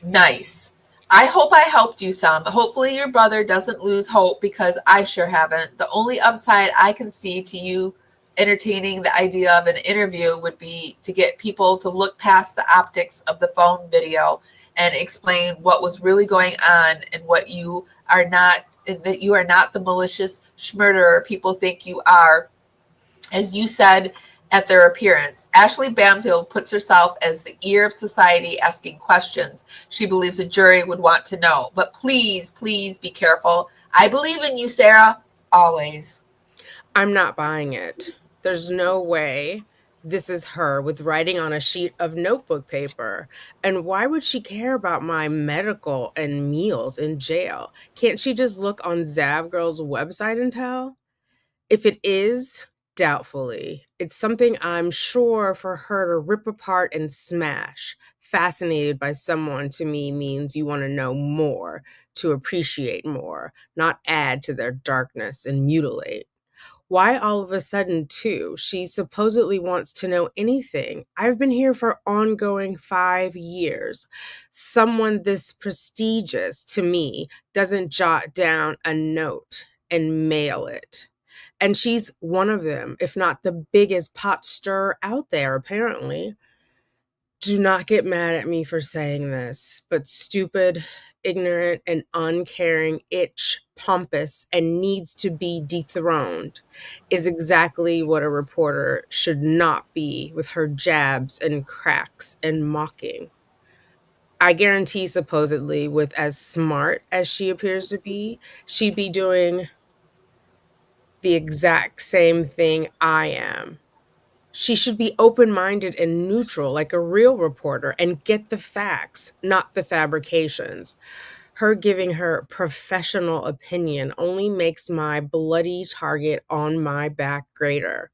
Nice. I hope I helped you some. Hopefully your brother doesn't lose hope, because I sure haven't. The only upside I can see to you entertaining the idea of an interview would be to get people to look past the optics of the phone video and explain what was really going on, and what you are not, and that you are not the malicious murderer people think you are, as you said at their appearance. Ashley Bamfield puts herself as the ear of society, asking questions she believes a jury would want to know. But please, please be careful. I believe in you, Sarah, always. I'm not buying it. There's no way this is her with writing on a sheet of notebook paper. And why would she care about my medical and meals in jail? Can't she just look on Zavgirl's website and tell? If it is, doubtfully. It's something I'm sure for her to rip apart and smash. Fascinated by someone to me means you want to know more, to appreciate more, not add to their darkness and mutilate. Why all of a sudden, too? She supposedly wants to know anything. I've been here for ongoing 5 years. Someone this prestigious to me doesn't jot down a note and mail it. And she's one of them, if not the biggest pot stirrer out there, apparently. Do not get mad at me for saying this, but stupid, ignorant, and uncaring, itch, pompous, and needs to be dethroned is exactly what a reporter should not be, with her jabs and cracks and mocking. I guarantee, supposedly, with as smart as she appears to be, she'd be doing the exact same thing I am. She should be open-minded and neutral like a real reporter and get the facts, not the fabrications. Her giving her professional opinion only makes my bloody target on my back greater.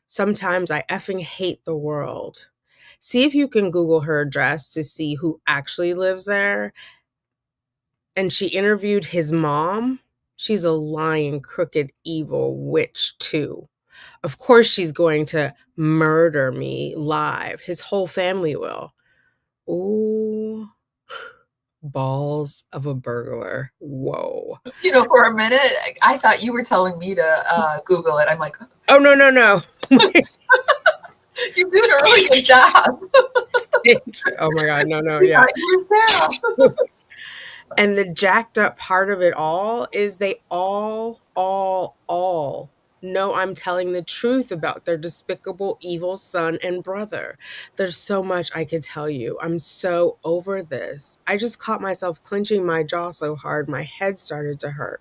Sometimes I effing hate the world. See if you can Google her address to see who actually lives there. And she interviewed his mom. She's a lying, crooked, evil witch, too. Of course she's going to murder me live. His whole family will. Ooh, balls of a burglar. Whoa. For a minute, I thought you were telling me to Google it. I'm like, Oh, no. you're doing a really good job. Thank you. Oh my God, no, She yeah. thought you were Sarah. And the jacked up part of it all is they all know I'm telling the truth about their despicable, evil son and brother. There's so much I could tell you. I'm so over this. I just caught myself clenching my jaw so hard my head started to hurt.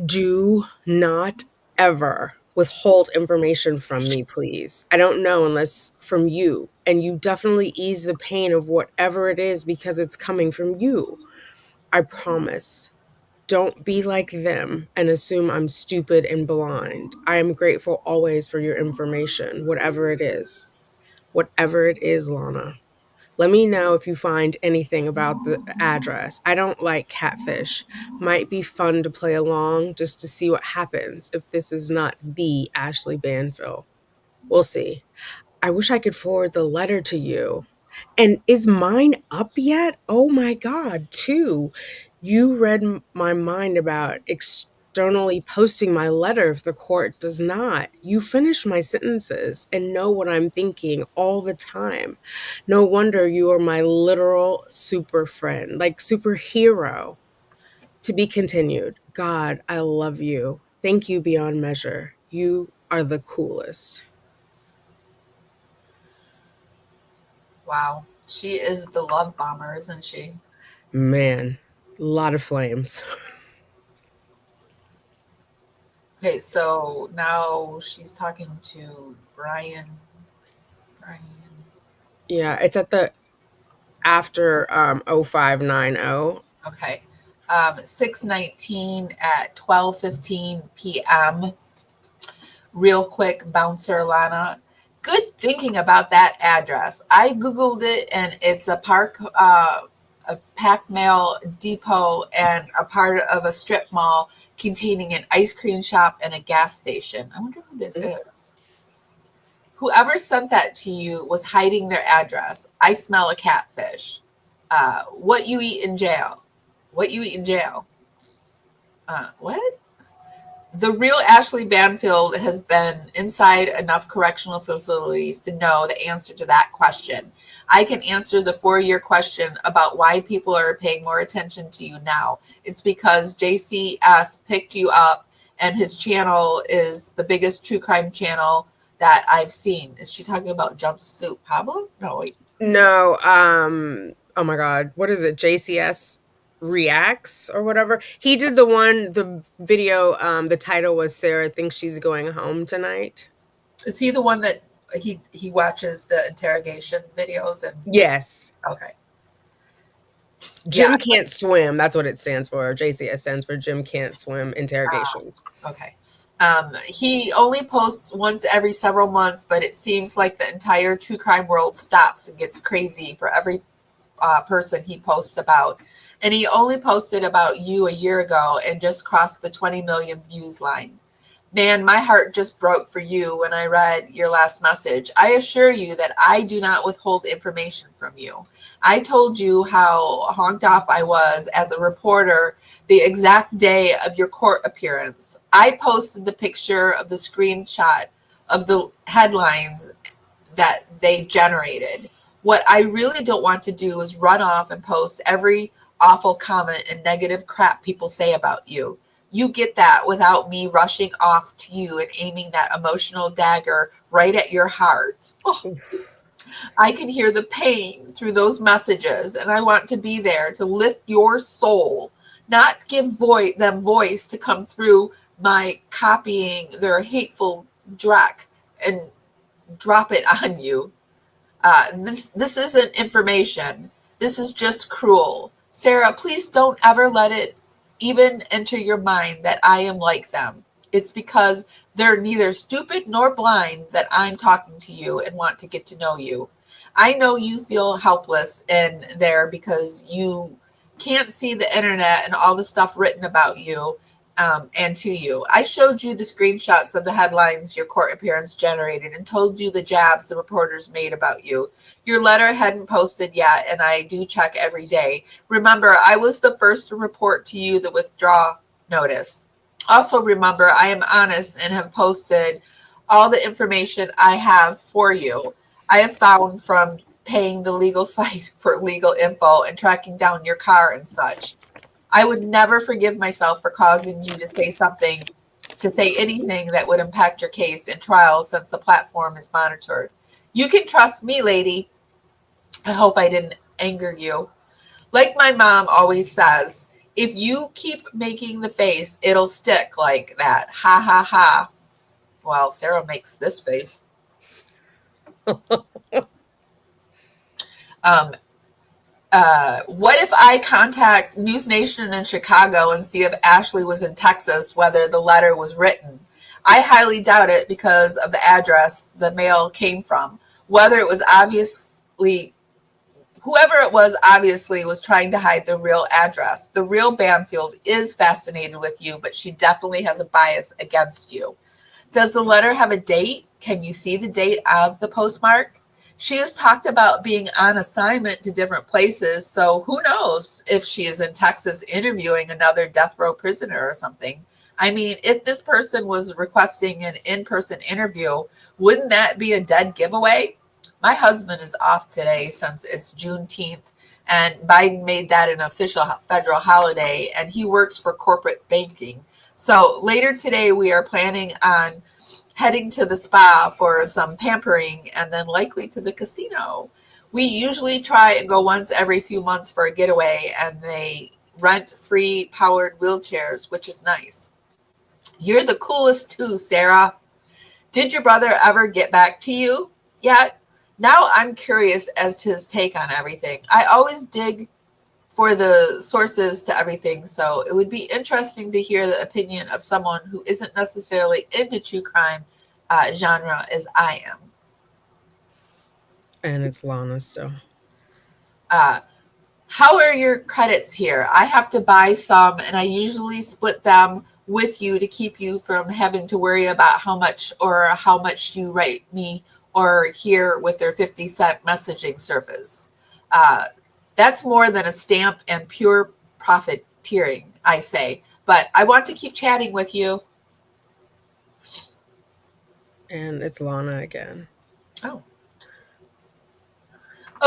Do not ever withhold information from me, please. I don't know unless from you. And you definitely ease the pain of whatever it is because it's coming from you. I promise. Don't be like them and assume I'm stupid and blind. I am grateful always for your information, whatever it is. Whatever it is, Lana. Let me know if you find anything about the address. I don't like catfish. Might be fun to play along just to see what happens if this is not the Ashley Banfield. We'll see. I wish I could forward the letter to you. And is mine up yet? Oh my God, too. You read my mind about externally posting my letter if the court does not. You finish my sentences and know what I'm thinking all the time. No wonder you are my literal super friend, like superhero. To be continued. God, I love you. Thank you beyond measure. You are the coolest. Wow. She is the love bomber, isn't she? Man, a lot of flames. Okay, so now she's talking to Brian. Brian. Yeah, it's at the after 0590. Okay. 6:19 at 12:15 p.m. Real quick, bouncer Lana. Good thinking about that address. I Googled it and it's a a pack mail depot and a part of a strip mall containing an ice cream shop and a gas station. I wonder who this is. Whoever sent that to you was hiding their address. I smell a catfish. What you eat in jail? What you eat in jail? What? The real Ashley Banfield has been inside enough correctional facilities to know the answer to that question. I can answer the 4-year question about why people are paying more attention to you now. It's because JCS picked you up and his channel is the biggest true crime channel that I've seen. Is she talking about Jumpsuit Pablo? No, wait. No, oh my God, what is it? JCS Reacts or whatever. He did the video, the title was Sarah thinks she's going home tonight. Is he the one that he watches the interrogation videos and Yes. okay. Yeah, Jim Can't Swim. That's what it stands for. JCS stands for Jim Can't Swim Interrogations. okay. He only posts once every several months, but it seems like the entire true crime world stops and gets crazy for every person he posts about. And he only posted about you a year ago and just crossed the 20 million views line. Man, my heart just broke for you when I read your last message. I assure you that I do not withhold information from you. I told you how honked off I was as a reporter the exact day of your court appearance. I posted the picture of the screenshot of the headlines that they generated. What I really don't want to do is run off and post every awful comment and negative crap people say about you. You get that without me rushing off to you and aiming that emotional dagger right at your heart. Oh, I can hear the pain through those messages, and I want to be there to lift your soul, not give them voice to come through my copying their hateful dreck and drop it on you. This isn't information. This is just cruel. Sarah, please don't ever let it even enter your mind that I am like them. It's because they're neither stupid nor blind that I'm talking to you and want to get to know you. I know you feel helpless in there because you can't see the internet and all the stuff written about you and to you. I showed you the screenshots of the headlines your court appearance generated and told you the jabs the reporters made about you. Your letter hadn't posted yet, and I do check every day. Remember, I was the first to report to you the withdrawal notice. Also, remember, I am honest and have posted all the information I have for you. I have found from paying the legal site for legal info and tracking down your car and such. I would never forgive myself for causing you to say anything that would impact your case in trial since the platform is monitored. You can trust me, lady. I hope I didn't anger you. Like my mom always says, if you keep making the face, it'll stick like that. Ha ha ha. Well, Sarah makes this face. Um, what if I contact News Nation in Chicago and see if Ashley was in Texas, whether the letter was written? I highly doubt it because of the address the mail came from. Whoever it was obviously was trying to hide the real address. The real Banfield is fascinated with you, but she definitely has a bias against you. Does the letter have a date? Can you see the date of the postmark? She has talked about being on assignment to different places, so who knows if she is in Texas interviewing another death row prisoner or something. I mean, if this person was requesting an in-person interview, wouldn't that be a dead giveaway? My husband is off today since it's Juneteenth, and Biden made that an official federal holiday, and he works for corporate banking. So later today, we are planning on heading to the spa for some pampering and then likely to the casino. We usually try and go once every few months for a getaway, and they rent free powered wheelchairs, which is nice. You're the coolest too, Sarah. Did your brother ever get back to you yet? Now I'm curious as to his take on everything. I always dig for the sources to everything, so it would be interesting to hear the opinion of someone who isn't necessarily into true crime genre as I am. And it's Lana still. Uh, how are your credits here? I have to buy some, and I usually split them with you to keep you from having to worry about how much you write me or here with their 50-cent messaging service. That's more than a stamp and pure profiteering, I say. But I want to keep chatting with you. And it's Lana again. Oh.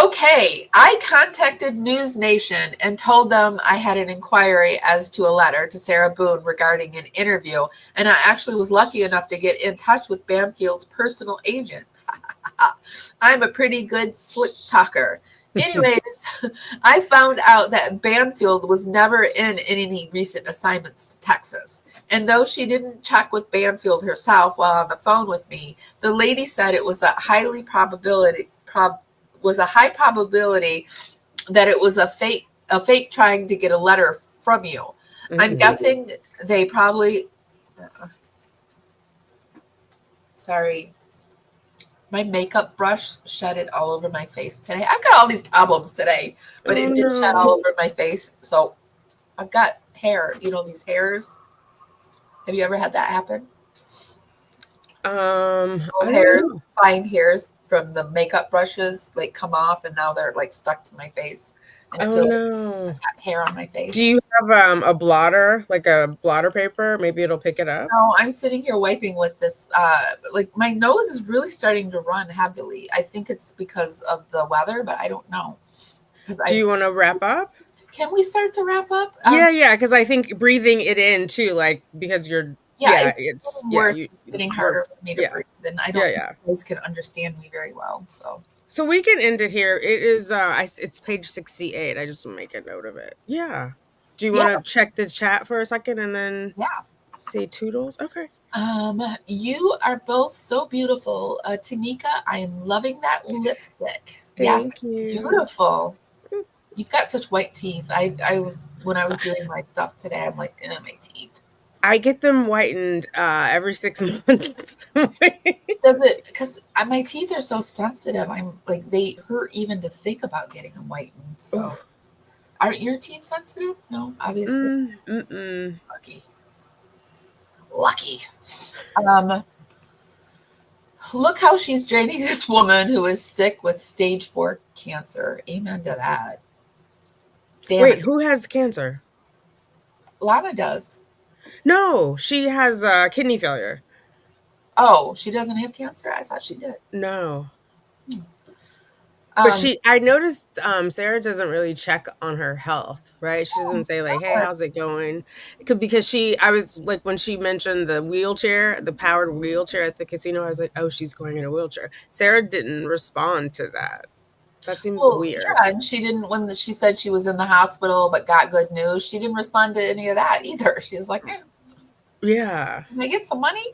Okay, I contacted News Nation and told them I had an inquiry as to a letter to Sarah Boone regarding an interview, and I actually was lucky enough to get in touch with Banfield's personal agent. I'm a pretty good slick talker. Anyways, I found out that Banfield was never in any recent assignments to Texas. And though she didn't check with Banfield herself while on the phone with me, the lady said it was a high probability that it was a fake trying to get a letter from you. Mm-hmm. I'm guessing they probably sorry. My makeup brush shedded all over my face today. I've got all these problems today, but it did shed all over my face. So I've got hair, these hairs. Have you ever had that happen? Fine hairs from the makeup brushes come off, and now they're stuck to my face. And I feel like I've got hair on my face. Do you have a blotter, like a blotter paper? Maybe it'll pick it up. No, I'm sitting here wiping with this. My nose is really starting to run heavily. I think it's because of the weather, but I don't know. Do you want to wrap up? Can we start to wrap up? Yeah, because I think breathing it in too, because you're. It's worse. It's getting harder for me to breathe, and I don't think you guys can understand me very well. So we can end it here. It is it's page 68. I just make a note of it. Yeah. Do you want to check the chat for a second and then say toodles? Okay. You are both so beautiful. Tanika, I am loving that lipstick. Thank you. Beautiful. You've got such white teeth. When I was doing my stuff today, I'm like, my teeth. I get them whitened every 6 months. Does it? Because my teeth are so sensitive. I'm they hurt even to think about getting them whitened. So, aren't your teeth sensitive? No, obviously. Lucky. Look how she's draining this woman who is sick with stage 4 cancer. Amen to that. Damn. Wait, who has cancer? Lana does. No, she has kidney failure. Oh, she doesn't have cancer? I thought she did. No. But Um, I noticed Sarah doesn't really check on her health, right? She doesn't say like, "Hey, how's it going?" It could because I was like when she mentioned the wheelchair, the powered wheelchair at the casino, I was like, "Oh, she's going in a wheelchair." Sarah didn't respond to that. That seems well, weird. yeah, and she didn't when she said she was in the hospital but got good news. She didn't respond to any of that either. She was like, Yeah. "Can I get some money?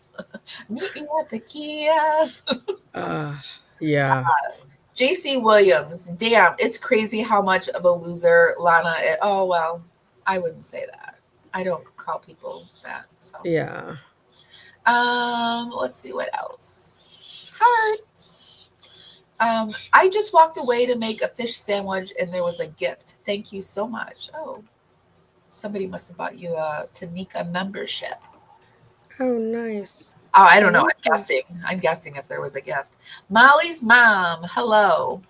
Meet me at the kiosk." Uh yeah. JC Williams, damn, it's crazy how much of a loser Lana is. Oh, well, I wouldn't say that. I don't call people that. So, Yeah. let's see what else. Hearts. I just walked away to make a fish sandwich and there was a gift. Thank you so much. Oh, somebody must have bought you a Tanika membership. Oh, nice. Oh, I don't know. Thank I'm you. guessing. I'm guessing if there was a gift. Molly's mom. Hello.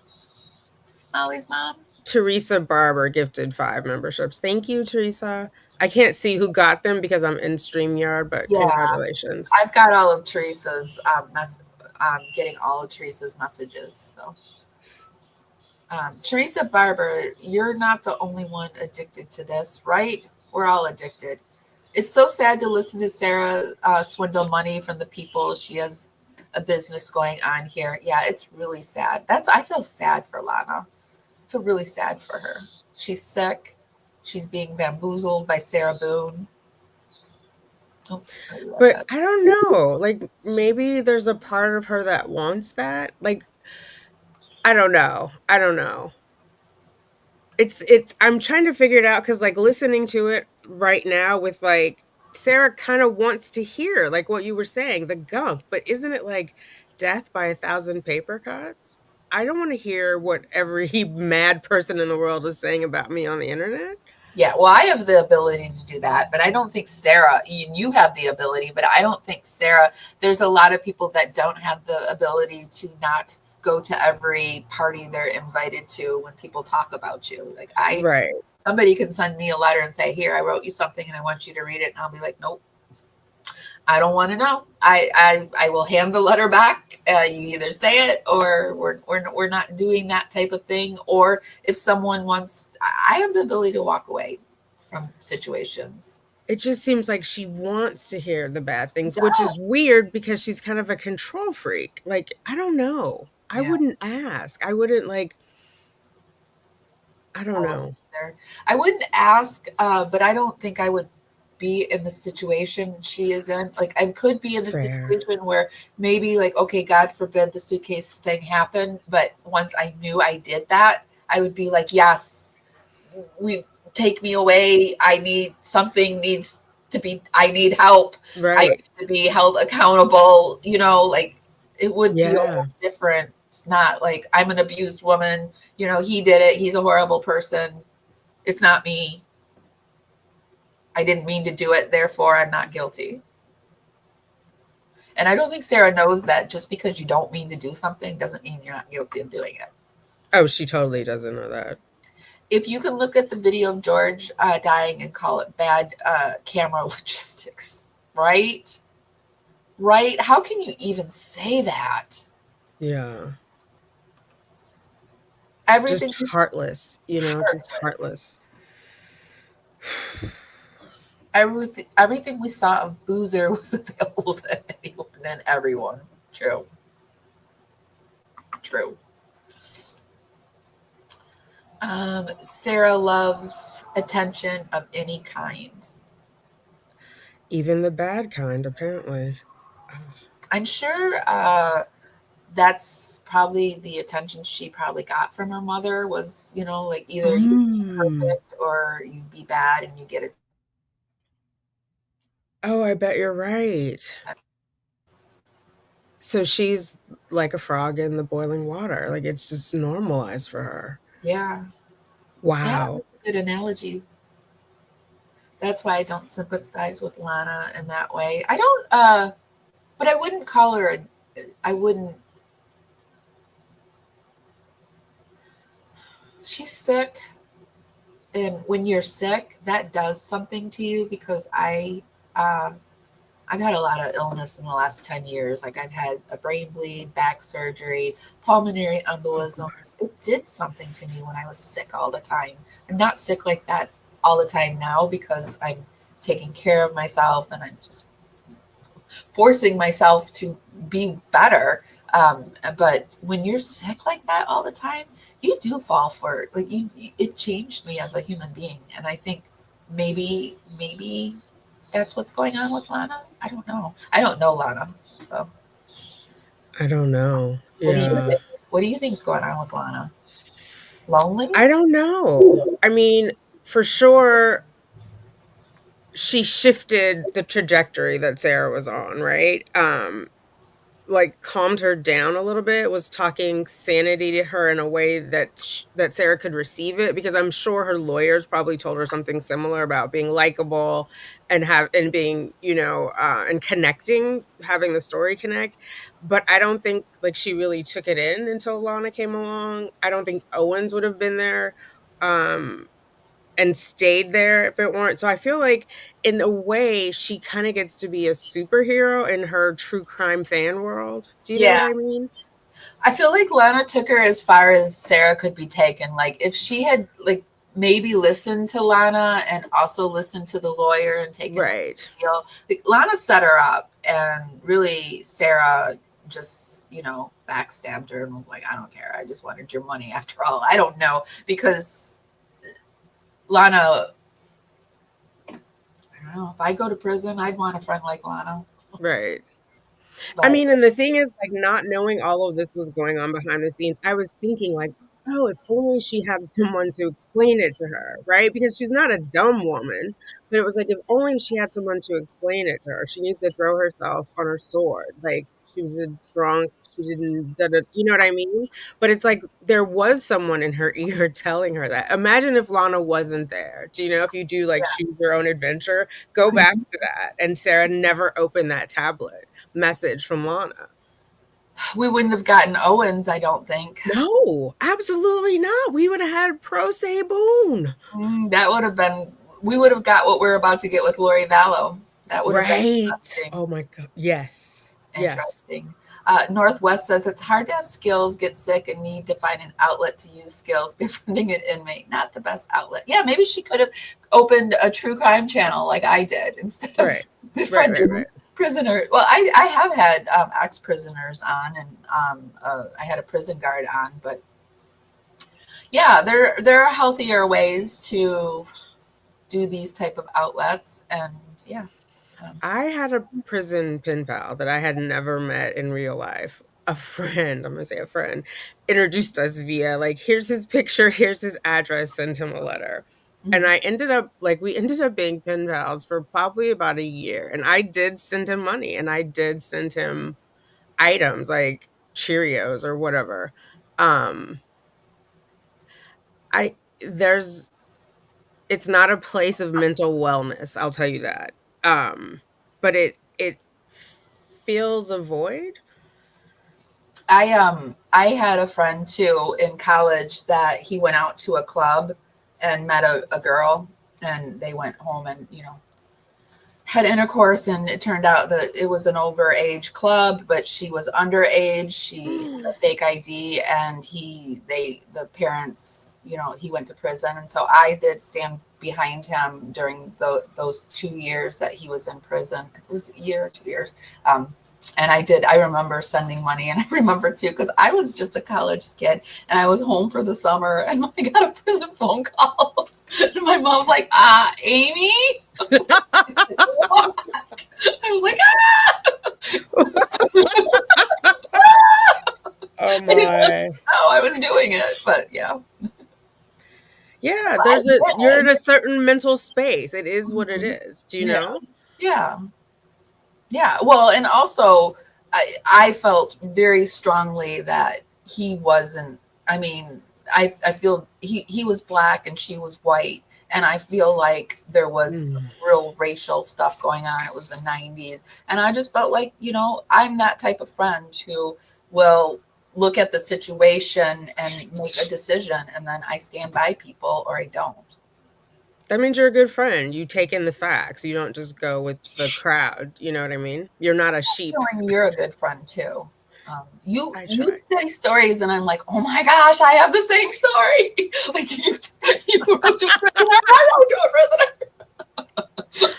Molly's mom. Teresa Barber gifted 5 memberships. Thank you, Teresa. I can't see who got them because I'm in StreamYard, but Yeah. congratulations. I've got all of Teresa's getting all of Teresa's messages. So, Teresa Barber, you're not the only one addicted to this, right? We're all addicted. It's so sad to listen to Sarah swindle money from the people. She has a business going on here. Yeah, it's really sad. I feel sad for Lana. I feel really sad for her. She's sick. She's being bamboozled by Sarah Boone. Oh, I love But that. I don't know. Like maybe there's a part of her that wants that. Like I don't know. I don't know. It's I'm trying to figure it out cuz like listening to it right now with like Sarah kind of wants to hear like what you were saying, the gunk, but isn't it like death by 1,000 paper cuts? I don't want to hear what every mad person in the world is saying about me on the internet. Yeah, well, I have the ability to do that, but I don't think Sarah, you have the ability, but I don't think Sarah, there's a lot of people that don't have the ability to not go to every party they're invited to when people talk about you. Like Right. somebody can send me a letter and say, here, I wrote you something and I want you to read it. And I'll be like, nope, I don't want to know. I will hand the letter back. You either say it or we're not doing that type of thing. Or if someone wants, I have the ability to walk away from situations. It just seems like she wants to hear the bad She things, which is does. weird because she's kind of a control freak. Like, I don't know. I Yeah. wouldn't ask. I wouldn't like I I don't wouldn't know. either. I wouldn't ask, but I don't think I would be in the situation she is in. Like I could be in the Fair. situation where maybe like, okay, God forbid the suitcase thing happened, but once I knew I did that, I would be like, yes, we take me away. I need something needs to be. I need help. I Right. need to be held accountable. Like it would be a whole Yeah. different. It's not like I'm an abused woman. He did it. He's a horrible person. It's not me. I didn't mean to do it. Therefore, I'm not guilty. And I don't think Sarah knows that just because you don't mean to do something doesn't mean you're not guilty of doing it. Oh, she totally doesn't know that. If you can look at the video of George dying and call it bad camera logistics, right? Right? How can you even say that? Yeah. Just Everything is heartless, just heartless. heartless. Everything we saw of Boozer was available to anyone and everyone. True. True. Sarah loves attention of any kind. Even the bad kind, apparently. Ah. I'm sure that's probably the attention she probably got from her mother was, like either you be Mm. perfect or you be bad and you get it. Oh, I bet you're right. So she's like a frog in the boiling water. Like it's just normalized for her. Yeah. Yeah, Wow. that's a good analogy. That's why I don't sympathize with Lana in that way. I don't, but I wouldn't call her, I wouldn't, she's sick. And when you're sick, that does something to you because uh, I've had a lot of illness in the last 10 years. Like I've had a brain bleed, back surgery, pulmonary Oh God. embolisms. It did something to me when I was sick all the time. I'm not sick like that all the time now because I'm taking care of myself and I'm just forcing myself to be better. But when you're sick like that all the time, you do fall for it. Like it changed me as a human being, and I think maybe that's what's going on with Lana. I don't know. I don't know Lana, so I don't know. what do you Yeah. what do you think's going on with Lana? Lonely? I don't know. I mean, for sure, she shifted the trajectory that Sarah was on, right? Like calmed her down a little bit, was talking sanity to her in a way that Sarah could receive it, because I'm sure her lawyers probably told her something similar about being likable and being, and connecting, having the story connect. But I don't think like she really took it in until Lana came along. I don't think Owens would have been there. Um and stayed there if it weren't. So I feel like in a way she kind of gets to be a superhero in her true crime fan world. Do you know Yeah. what I mean? I feel like Lana took her as far as Sarah could be taken. Like if she had like maybe listened to Lana and also listened to the lawyer and taken the Right. deal, like, Lana set her up, and really Sarah just backstabbed her and was like, I don't care. I just wanted your money after all. I don't know because Lana. I don't know. If I go to prison, I'd want a friend like Lana. Right. I But mean, and the thing is, like, not knowing all of this was going on behind the scenes, I was thinking, like, oh, if only she had someone to explain it to her, right? Because she's not a dumb woman, but it was like, if only she had someone to explain it to her. She needs to throw herself on her sword. Like, she was a drunk, she didn't, you know what I mean? But it's like, there was someone in her ear telling her that. Imagine if Lana wasn't there. Do you know, if you do, like, choose your own adventure, go back to that. And Sarah never opened that tablet message from Lana. we wouldn't have gotten Owens, I don't think. No, absolutely not. We would have had Pro Se Boone. That would have been, we would have got what we're about to get with Lori Vallow. That would have been Right. interesting. Oh my God. Yes. Yes. Interesting. Northwest says it's hard to have skills, get sick, and need to find an outlet to use skills. Befriending an inmate, not the best outlet. Yeah, maybe she could have opened a true crime channel like I did instead of Right. befriending Right. prisoner. Well, I have had ex prisoners on, and I had a prison guard on, but yeah, there are healthier ways to do these type of outlets, and yeah. I had a prison pen pal that I had never met in real life. A friend, I'm gonna say a friend, introduced us via, like, here's his picture, here's his address, send him a letter. And Mhm. I ended up, like, we ended up being pen pals for probably about a year. And I did send him money, and I did send him items like Cheerios or whatever. Um, I there's it's not a place of mental wellness, I'll tell you that. But it fills a void. I had a friend too in college that he went out to a club and met a girl, and they went home and had intercourse, and it turned out that it was an overage club, but she was underage. She had a fake ID, and the parents, he went to prison, and so I did stand behind him during those 2 years that he was in prison. It was a year or 2 years. And I remember sending money, and I remember too, because I was just a college kid and I was home for the summer, and I got a prison phone call. And my mom's like, Amy? I was like, Oh I didn't my. know I was doing it, but yeah. So Yeah, I you're in did. a certain mental space. It is what it Mhm. is. Do you Yeah, know? yeah, yeah. Well, and also, I felt very strongly that he wasn't. I mean, I feel he was black and she was white, and I feel like there was Mm. real racial stuff going on. It was the '90s, and I just felt like I'm that type of friend who will look at the situation and make a decision, and then I stand by people or I don't. That means you're a good friend. You take in the facts. You don't just go with the crowd. You know what I mean? You're not a sheep. Feeling you're a good friend too. You I you try. say stories and I'm like, oh my gosh, I have the same story. Like you wrote to a prisoner, I wrote to a prisoner.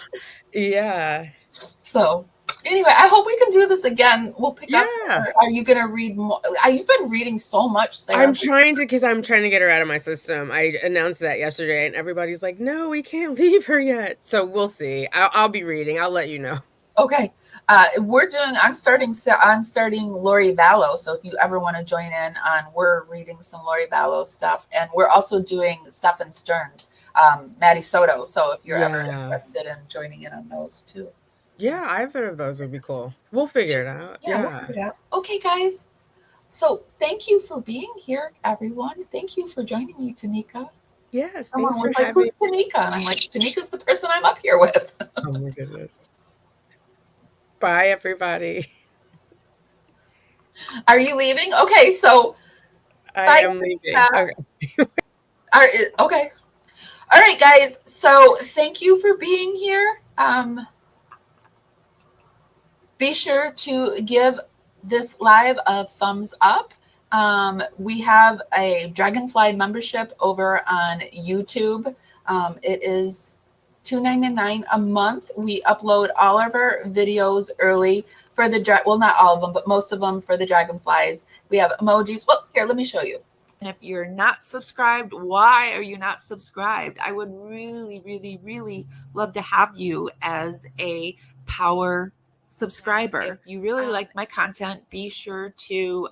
Yeah. So anyway, I hope we can do this again. We'll pick up. Yeah. Are you gonna read more? You've been reading so much, Sarah. I'm trying to, because I'm trying to get her out of my system. I announced that yesterday, and everybody's like, "No, we can't leave her yet." So we'll see. I'll be reading. I'll let you know. Okay, I'm starting Lori Vallow. So if you ever want to join in on, we're reading some Lori Vallow stuff, and we're also doing Stephen Stern's, Maddie Soto. So if you're ever interested in joining in on those too. Yeah, either of those would be cool. We'll figure it out. Yeah, we'll figure it out. Okay, guys. So thank you for being here, everyone. Thank you for joining me, Tanika. Yes, Someone thanks was for like, having who's Tanika? And I'm like, Tanika's the person I'm up here with. Oh my goodness. Bye, everybody. Are you leaving? Okay, so I am leaving. Okay. Okay. All right, guys. So thank you for being here. Be sure to give this live a thumbs up. We have a Dragonfly membership over on YouTube. It is $2.99 a month. We upload all of our videos early for the well, not all of them, but most of them for the Dragonflies. We have emojis. Well, here, let me show you. And if you're not subscribed, why are you not subscribed? I would really, really, really love to have you as a power subscriber. If you really like my content, be sure to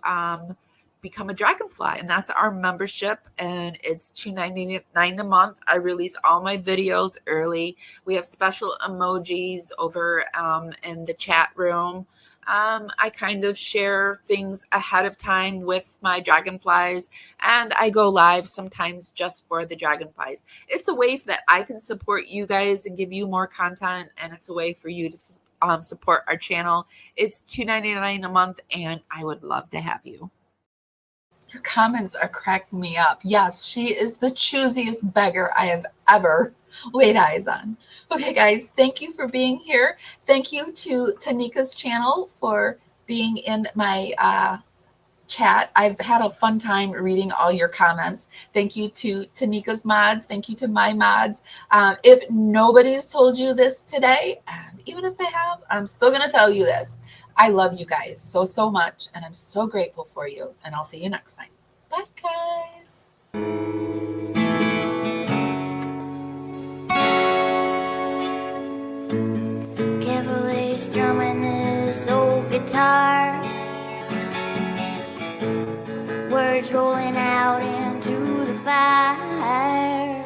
become a Dragonfly, and that's our membership, and it's $2.99 a month. I release all my videos early. We have special emojis over in the chat room. I kind of share things ahead of time with my Dragonflies, and I go live sometimes just for the Dragonflies. It's a way that I can support you guys and give you more content, and it's a way for you to support our channel. It's $2.99 a month, and I would love to have you. Your comments are cracking me up. Yes, she is the choosiest beggar I have ever laid eyes on. Okay, guys, thank you for being here. Thank you to Tanika's channel for being in my chat. I've had a fun time reading all your comments. Thank you to Tanika's mods. Thank you to my mods. If nobody's told you this today, and even if they have, I'm still going to tell you this. I love you guys so, so much, and I'm so grateful for you, and I'll see you next time. Bye, guys. Carefully strumming this old guitar, words rolling out into the fire.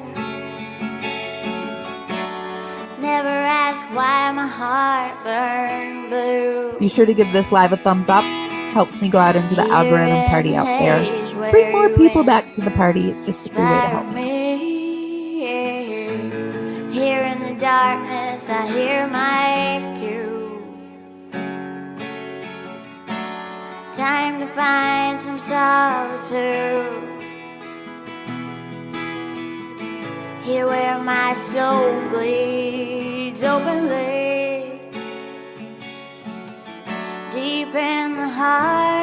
Never ask why my heart burned blue. Be sure to give this live a thumbs up. Helps me go out into the algorithm party out there. Bring more people back to the party. It's just a good way to help me. Here in the darkness, I hear my cue. Time to find some solitude. Here where my soul bleeds openly, deep in the heart